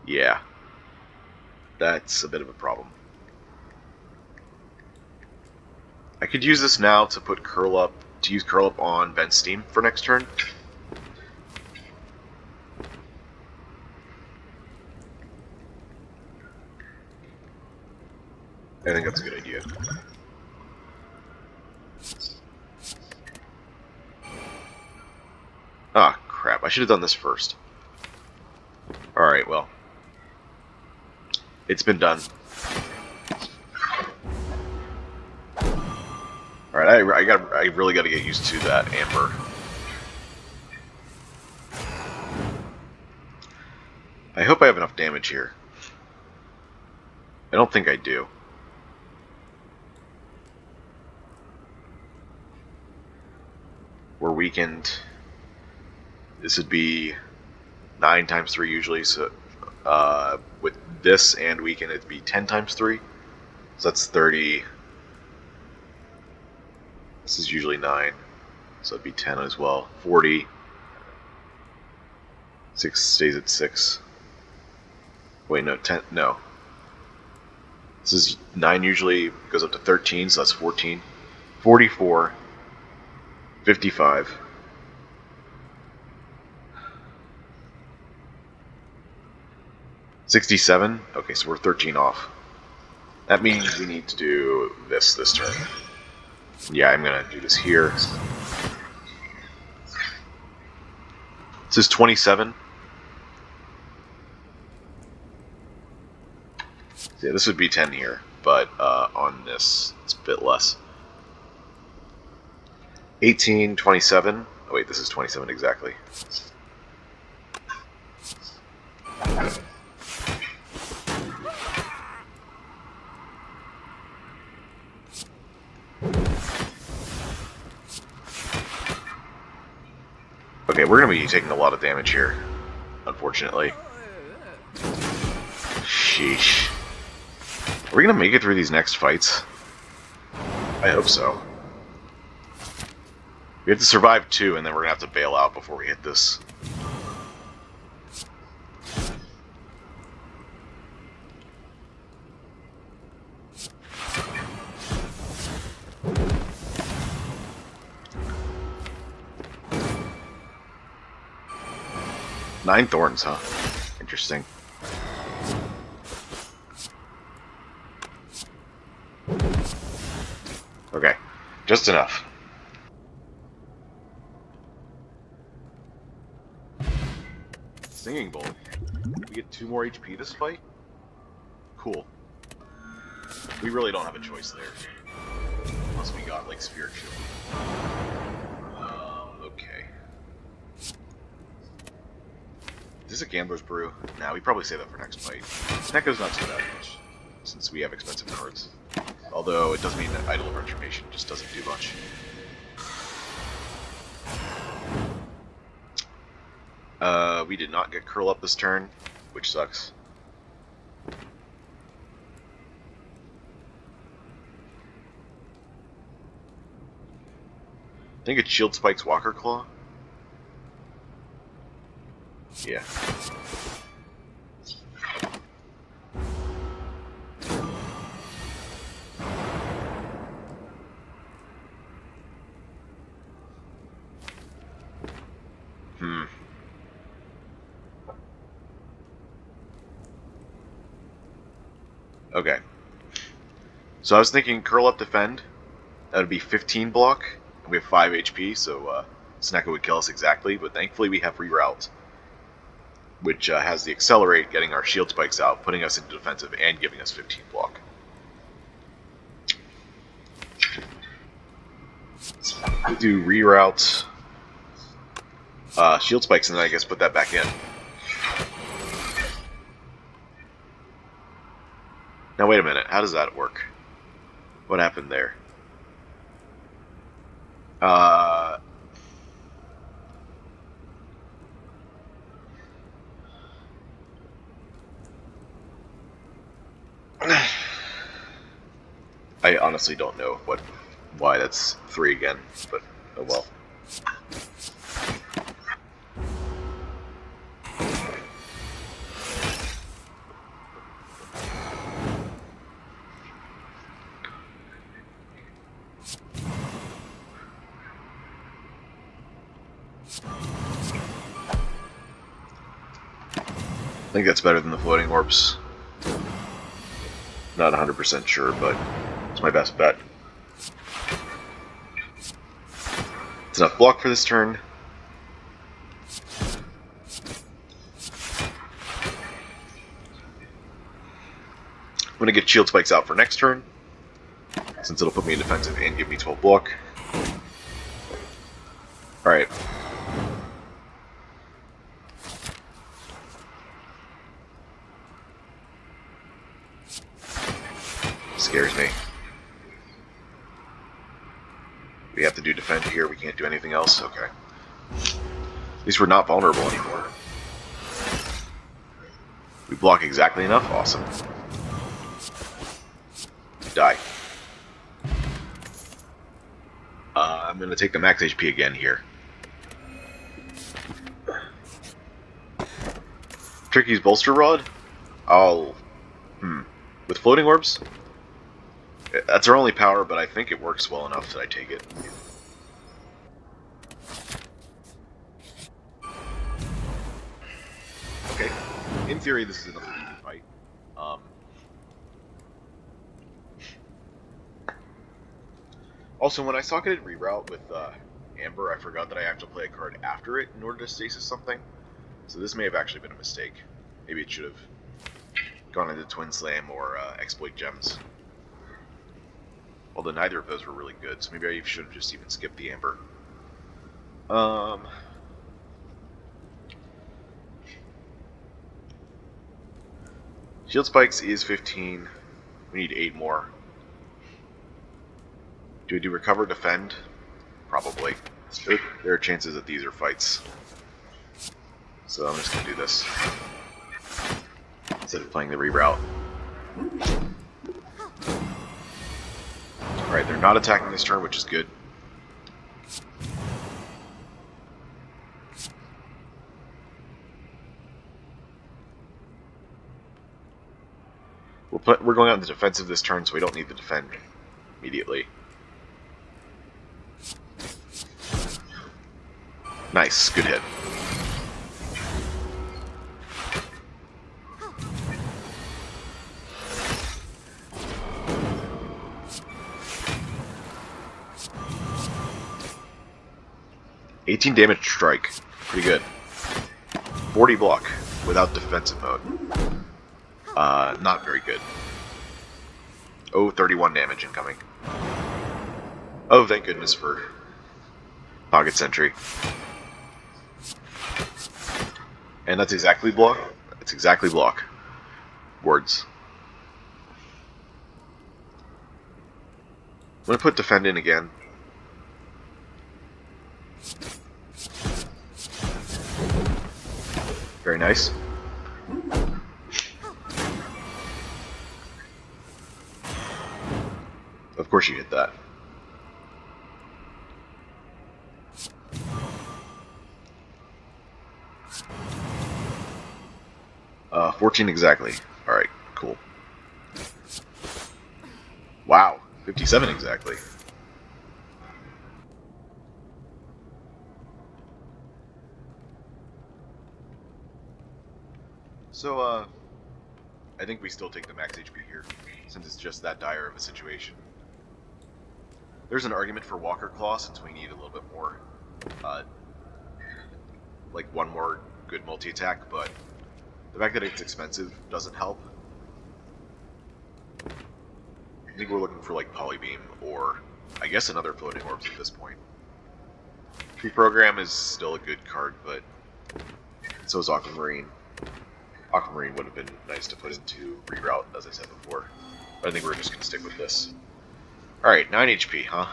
Yeah. That's a bit of a problem. I could use this now to put Curl Up, to use Curl Up on Vent's team for next turn. I think that's a good idea. Ah, crap. I should have done this first. Alright, well. It's been done. Alright, I really gotta get used to that Amber. I hope I have enough damage here. I don't think I do. We're weakened. This would be 9 times 3 usually, so with this and weaken it'd be 10 times 3. So that's 30. This is usually 9, so it'd be 10 as well. 40. 6 stays at 6. Wait, no, 10, no. This is 9 usually, goes up to 13, so that's 14. 44. 55. 67. Okay, so we're 13 off. That means we need to do this turn. Yeah, I'm gonna do this here. This is 27. Yeah, this would be 10 here, but on this, it's a bit less. 18, 27. Oh wait, this is 27 exactly. Okay, we're going to be taking a lot of damage here, unfortunately. Sheesh. Are we going to make it through these next fights? I hope so. We have to survive 2, and then we're going to have to bail out before we hit this. Nine thorns, huh? Interesting. Okay, just enough. Singing Bowl. We get 2 more HP this fight? Cool. We really don't have a choice there. Unless we got, like, Spirit Shield. Okay. this a Gambler's Brew? Nah, we probably save that for next fight. Neko's not too bad, since we have expensive cards. Although it does mean that Idol of Retribution just doesn't do much. We did not get Curl Up this turn, which sucks. I think it's Shield Spike's Walker Claw. Yeah. Okay. So I was thinking Curl Up Defend. That would be 15 block. And we have 5 HP, so Snecko would kill us exactly. But thankfully we have Reroute, which has the Accelerate, getting our shield spikes out, putting us into defensive, and giving us 15 block. We'll do Reroute, shield spikes, and then I guess put that back in. Now wait a minute, how does that work? What happened there? I honestly don't know why that's 3 again, but oh well. I think that's better than the floating orbs. Not 100% sure, but it's my best bet. It's enough block for this turn. I'm going to get shield spikes out for next turn, since it'll put me in defensive and give me 12 block. Alright. Scares me. We have to do defend here, we can't do anything else? Okay. At least we're not vulnerable anymore. We block exactly enough? Awesome. Die. I'm going to take the max HP again here. Tricky's Bolster Rod? With floating orbs? That's our only power, but I think it works well enough that I take it. Okay. In theory, this is another easy fight. Also, when I socketed Reroute with Amber, I forgot that I have to play a card after it in order to stasis something. So this may have actually been a mistake. Maybe it should have gone into Twin Slam or Exploit Gems. Although neither of those were really good, so maybe I should have just even skipped the Amber. Shield Spikes is 15. We need 8 more. Do we do Recover, Defend? Probably. There are chances that these are fights. So I'm just going to do this instead of playing the Reroute. Alright, they're not attacking this turn, which is good. We're going out in the defensive this turn, so we don't need to defend immediately. Nice, good hit. $18 damage strike. Pretty good. 40 block without defensive mode. Not very good. Oh, 31 damage incoming. Oh, thank goodness for Pocket Sentry. And that's exactly block. That's exactly block. Words. I'm going to put defend in again. Very nice. Of course you hit that. 14 exactly. Alright, cool. Wow, 57 exactly. So, I think we still take the max HP here, since it's just that dire of a situation. There's an argument for Walker Claw, since we need a little bit more, like one more good multi-attack, but the fact that it's expensive doesn't help. I think we're looking for like Polybeam, or I guess another Floating Orbs at this point. Pre-program is still a good card, but so is Aquamarine. Aquamarine would have been nice to put into reroute, as I said before. But I think we're just going to stick with this. Alright, 9 HP, huh?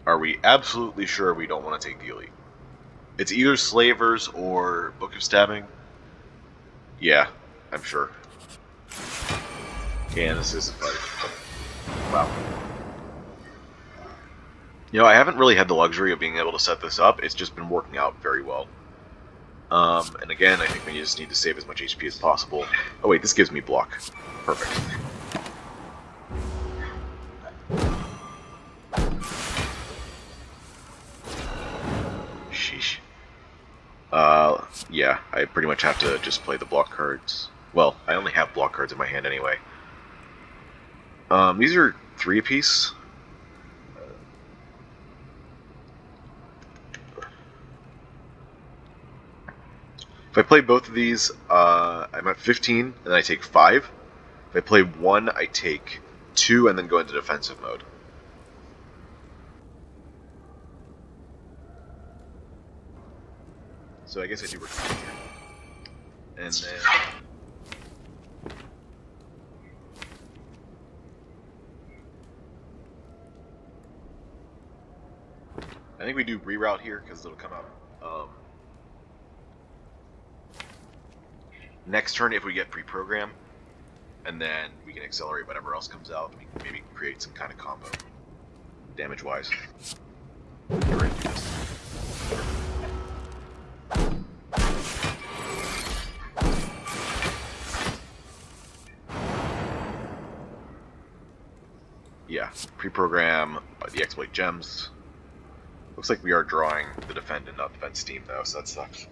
Are we absolutely sure we don't want to take the Elite? It's either Slavers or Book of Stabbing. Yeah, I'm sure. Yeah, this is a fight. Wow. You know, I haven't really had the luxury of being able to set this up. It's just been working out very well. And again, I think we just need to save as much HP as possible. Oh wait, this gives me block. Perfect. Sheesh. Yeah, I pretty much have to just play the block cards. Well, I only have block cards in my hand anyway. These are 3 apiece. If I play both of these, I'm at 15, and I take 5. If I play 1, I take 2, and then go into defensive mode. So I guess I do return here. And then... I think we do reroute here, because it'll come out. Next turn, if we get pre-program, and then we can accelerate whatever else comes out, we can maybe create some kind of combo, damage-wise. Get ready to do this. Yeah, pre-program the exploit gems. Looks like we are drawing the defend and not defend steam, though, so that sucks.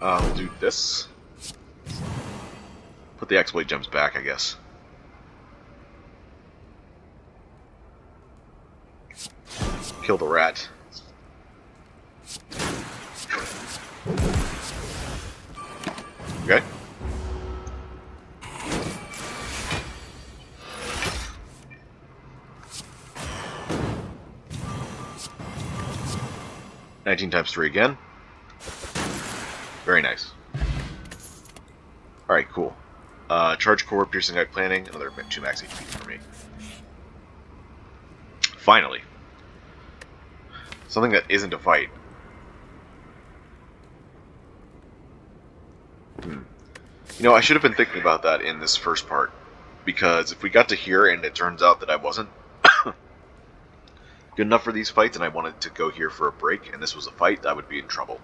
We'll do this. Put the exploit gems back, I guess. Kill the rat. Okay. $19 times 3 again. Very nice. Alright, cool. Charge core, piercing eye planning, another 2 max HP for me. Finally. Something that isn't a fight. You know, I should have been thinking about that in this first part. Because if we got to here and it turns out that I wasn't good enough for these fights and I wanted to go here for a break and this was a fight, I would be in trouble.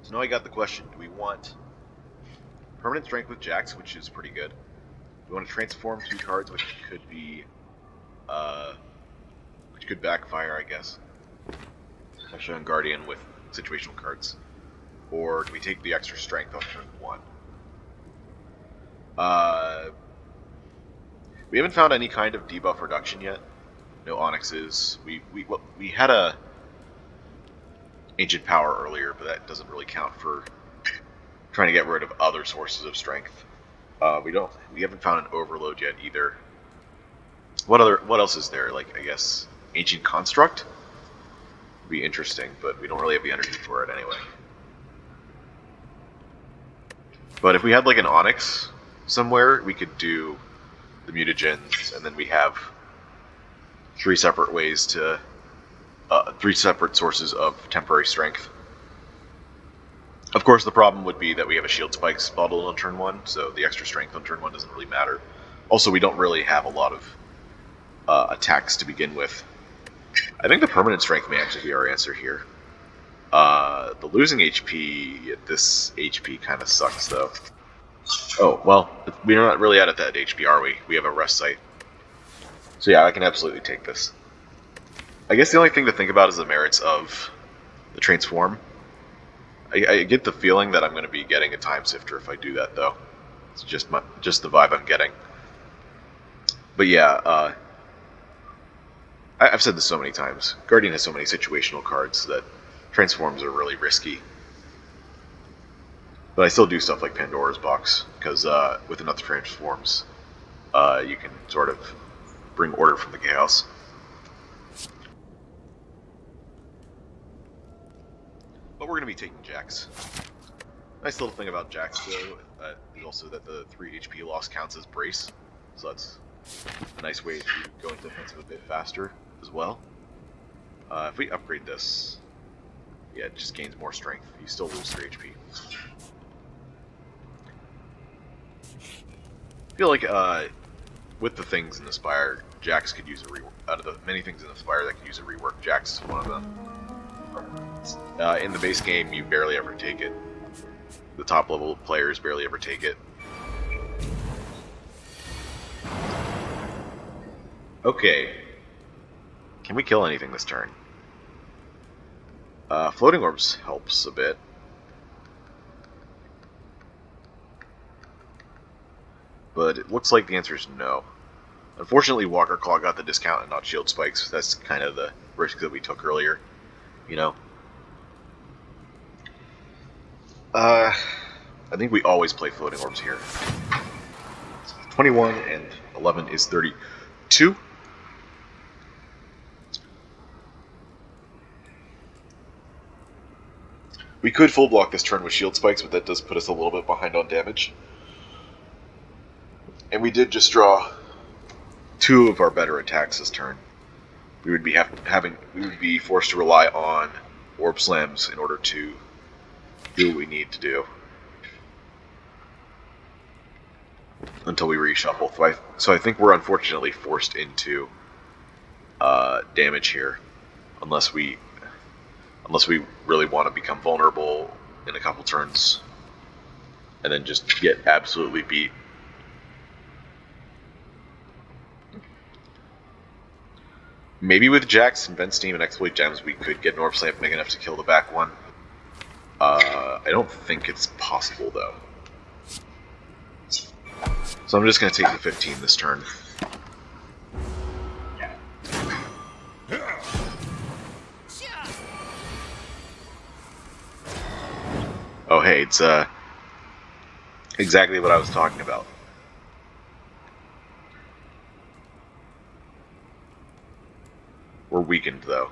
So now I got the question, do we want permanent strength with Jax, which is pretty good. We want to transform 2 cards, which could be, which could backfire, I guess. Especially on Guardian with situational cards. Or do we take the extra strength on turn 1? We haven't found any kind of debuff reduction yet. No Onyxes. We had a Ancient Power earlier, but that doesn't really count for trying to get rid of other sources of strength. We haven't found an overload yet either. What else is there? Like, I guess ancient construct would be interesting, but we don't really have the energy for it anyway. But if we had like an onyx somewhere, we could do the mutagens, and then we have three separate sources of temporary strength. Of course, the problem would be that we have a shield spikes bottle on turn 1, so the extra strength on turn 1 doesn't really matter. Also, we don't really have a lot of attacks to begin with. I think the permanent strength may actually be our answer here. The losing HP at this HP kind of sucks, though. Oh, well, we're not really at that HP, are we? We have a rest site. So yeah, I can absolutely take this. I guess the only thing to think about is the merits of the transform. I get the feeling that I'm going to be getting a time sifter if I do that, though. It's just the vibe I'm getting. But yeah, I've said this so many times. Guardian has so many situational cards that transforms are really risky. But I still do stuff like Pandora's Box, because with enough transforms, you can sort of bring order from the chaos. But we're going to be taking Jax. Nice little thing about Jax, though, is also that the 3 HP loss counts as brace, so that's a nice way to go into offensive a bit faster as well. If we upgrade this, yeah, it just gains more strength. You still lose 3 HP. I feel like with the things in the Spire, Jax could use a rework. Out of the many things in the Spire that could use a rework, Jax is one of them. In the base game, you barely ever take it. The top level players barely ever take it. Okay. Can we kill anything this turn? Floating orbs helps a bit. But it looks like the answer is no. Unfortunately, Walker Claw got the discount and not shield spikes. That's kind of the risk that we took earlier, you know. I think we always play floating orbs here. 21 and 11 is 32. We could full block this turn with shield spikes, but that does put us a little bit behind on damage. And we did just draw 2 of our better attacks this turn. We would be forced to rely on orb slams in order to do what we need to do until we reshuffle. So I think we're unfortunately forced into damage here, unless we really want to become vulnerable in a couple turns and then just get absolutely beat. Maybe with Jax and Vent Steam and Exploit Gems we could get an Orb Slam big enough to kill the back one. I don't think it's possible, though. So I'm just going to take the 15 this turn. Oh hey, it's exactly what I was talking about. We're weakened, though.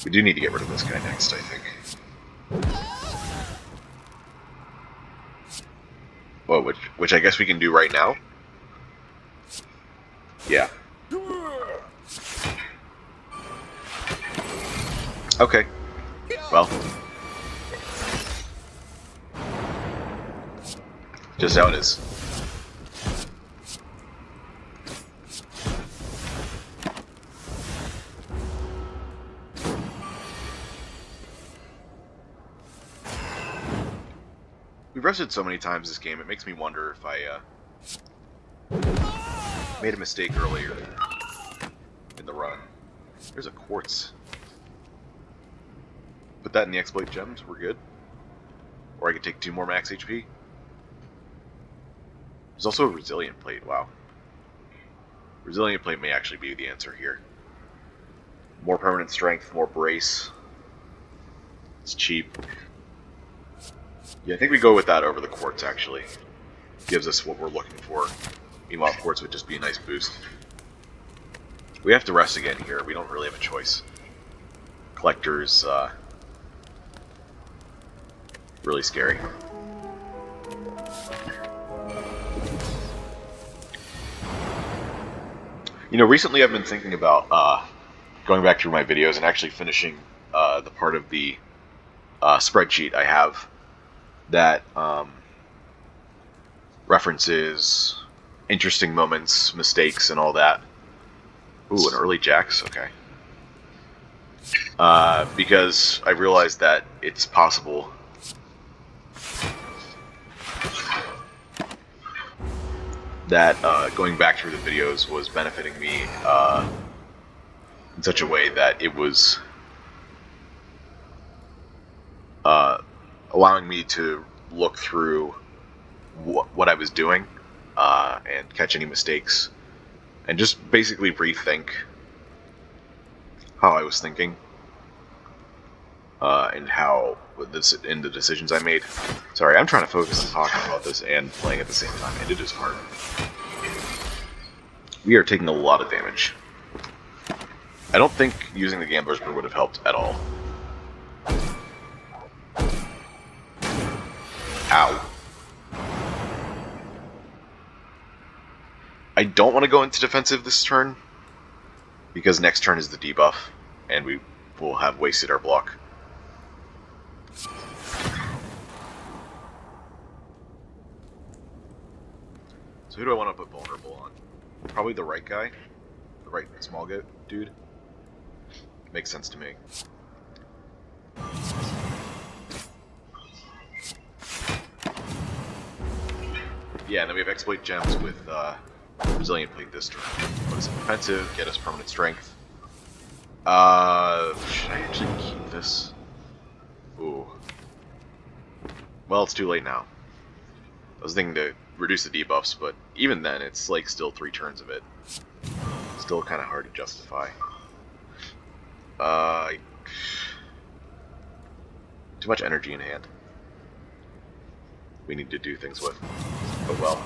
We do need to get rid of this guy next, I think. Well, which I guess we can do right now? Yeah. Okay. Well. Just how it is. We've rested so many times this game, it makes me wonder if I made a mistake earlier in the run. There's a quartz. Put that in the exploit gems, we're good. Or I could take 2 more max HP. There's also a resilient plate, wow. Resilient plate may actually be the answer here. More permanent strength, more brace. It's cheap. Yeah, I think we go with that over the quartz, actually. Gives us what we're looking for. Meanwhile, quartz would just be a nice boost. We have to rest again here. We don't really have a choice. Collector's really scary. You know, recently I've been thinking about going back through my videos and actually finishing the part of the spreadsheet I have that references interesting moments, mistakes, and all that. Ooh, an early jacks? Okay. Because I realized that it's possible that going back through the videos was benefiting me in such a way that it was allowing me to look through what I was doing and catch any mistakes and just basically rethink how I was thinking and how in the decisions I made. Sorry, I'm trying to focus on talking about this and playing at the same time, and it is hard. We are taking a lot of damage. I don't think using the Gambler's Brew would have helped at all. Ow. I don't want to go into defensive this turn, because next turn is the debuff, and we will have wasted our block. So who do I want to put vulnerable on? Probably the right guy. The right small dude. Makes sense to me. Yeah, and then we have exploit gems with Resilient Plate this turn. What is it? Defensive, get us permanent strength. Should I actually keep this? Ooh. Well, it's too late now. I was thinking to reduce the debuffs, but even then, it's like still 3 turns of it. Still kind of hard to justify. Too much energy in hand. We need to do things with. Oh well.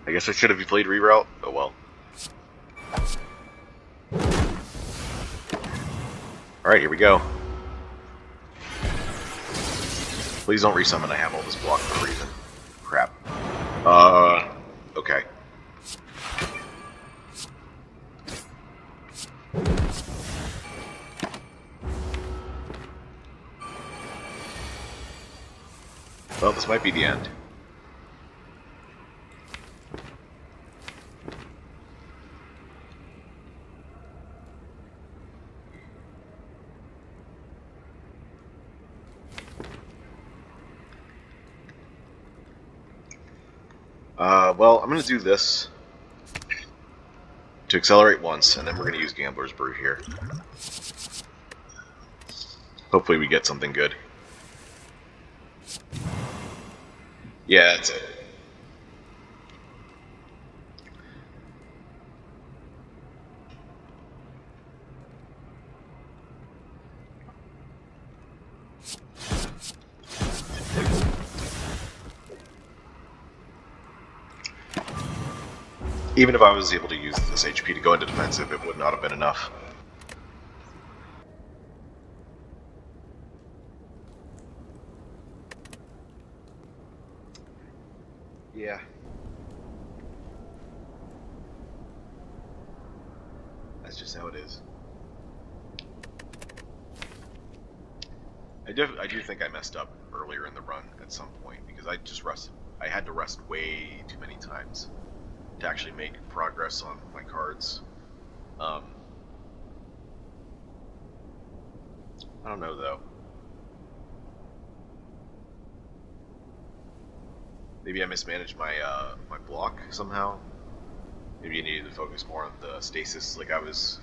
I guess I should have played reroute. Oh well. Alright, here we go. Please don't resummon. I have all this block for a reason. Crap. Okay. Well, this might be the end. Well, I'm going to do this to accelerate once, and then we're going to use Gambler's Brew here. Hopefully we get something good. Yeah, that's it. Even if I was able to use this HP to go into defensive, it would not have been enough. Yeah. That's just how it is. I do think I messed up earlier in the run at some point, because I had to rest way too many times to actually make progress on my cards. I don't know though. Maybe I mismanaged my my block somehow. Maybe I needed to focus more on the stasis like I was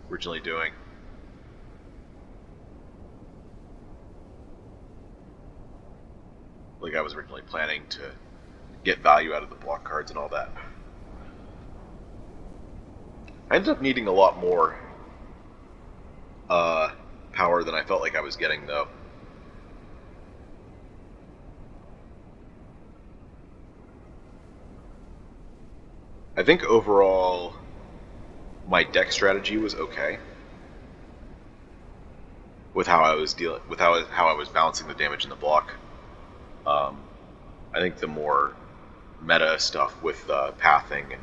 originally doing. Like I was originally planning to get value out of the block cards and all that. I ended up needing a lot more power power than I felt like I was getting, though. I think overall, my deck strategy was okay with how I was how I was balancing the damage in the block. I think the more meta stuff with pathing and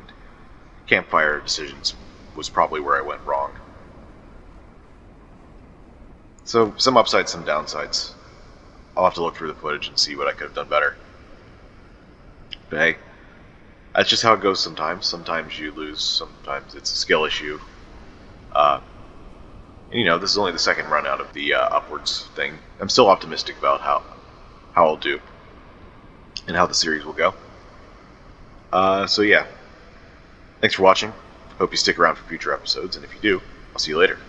campfire decisions was probably where I went wrong. So some upsides, some downsides. I'll have to look through the footage and see what I could have done better. But hey, that's just how it goes sometimes. Sometimes you lose, sometimes it's a skill issue. And, this is only the second run out of the upwards thing. I'm still optimistic about how I'll do and how the series will go. So yeah, thanks for watching. Hope you stick around for future episodes, and if you do, I'll see you later.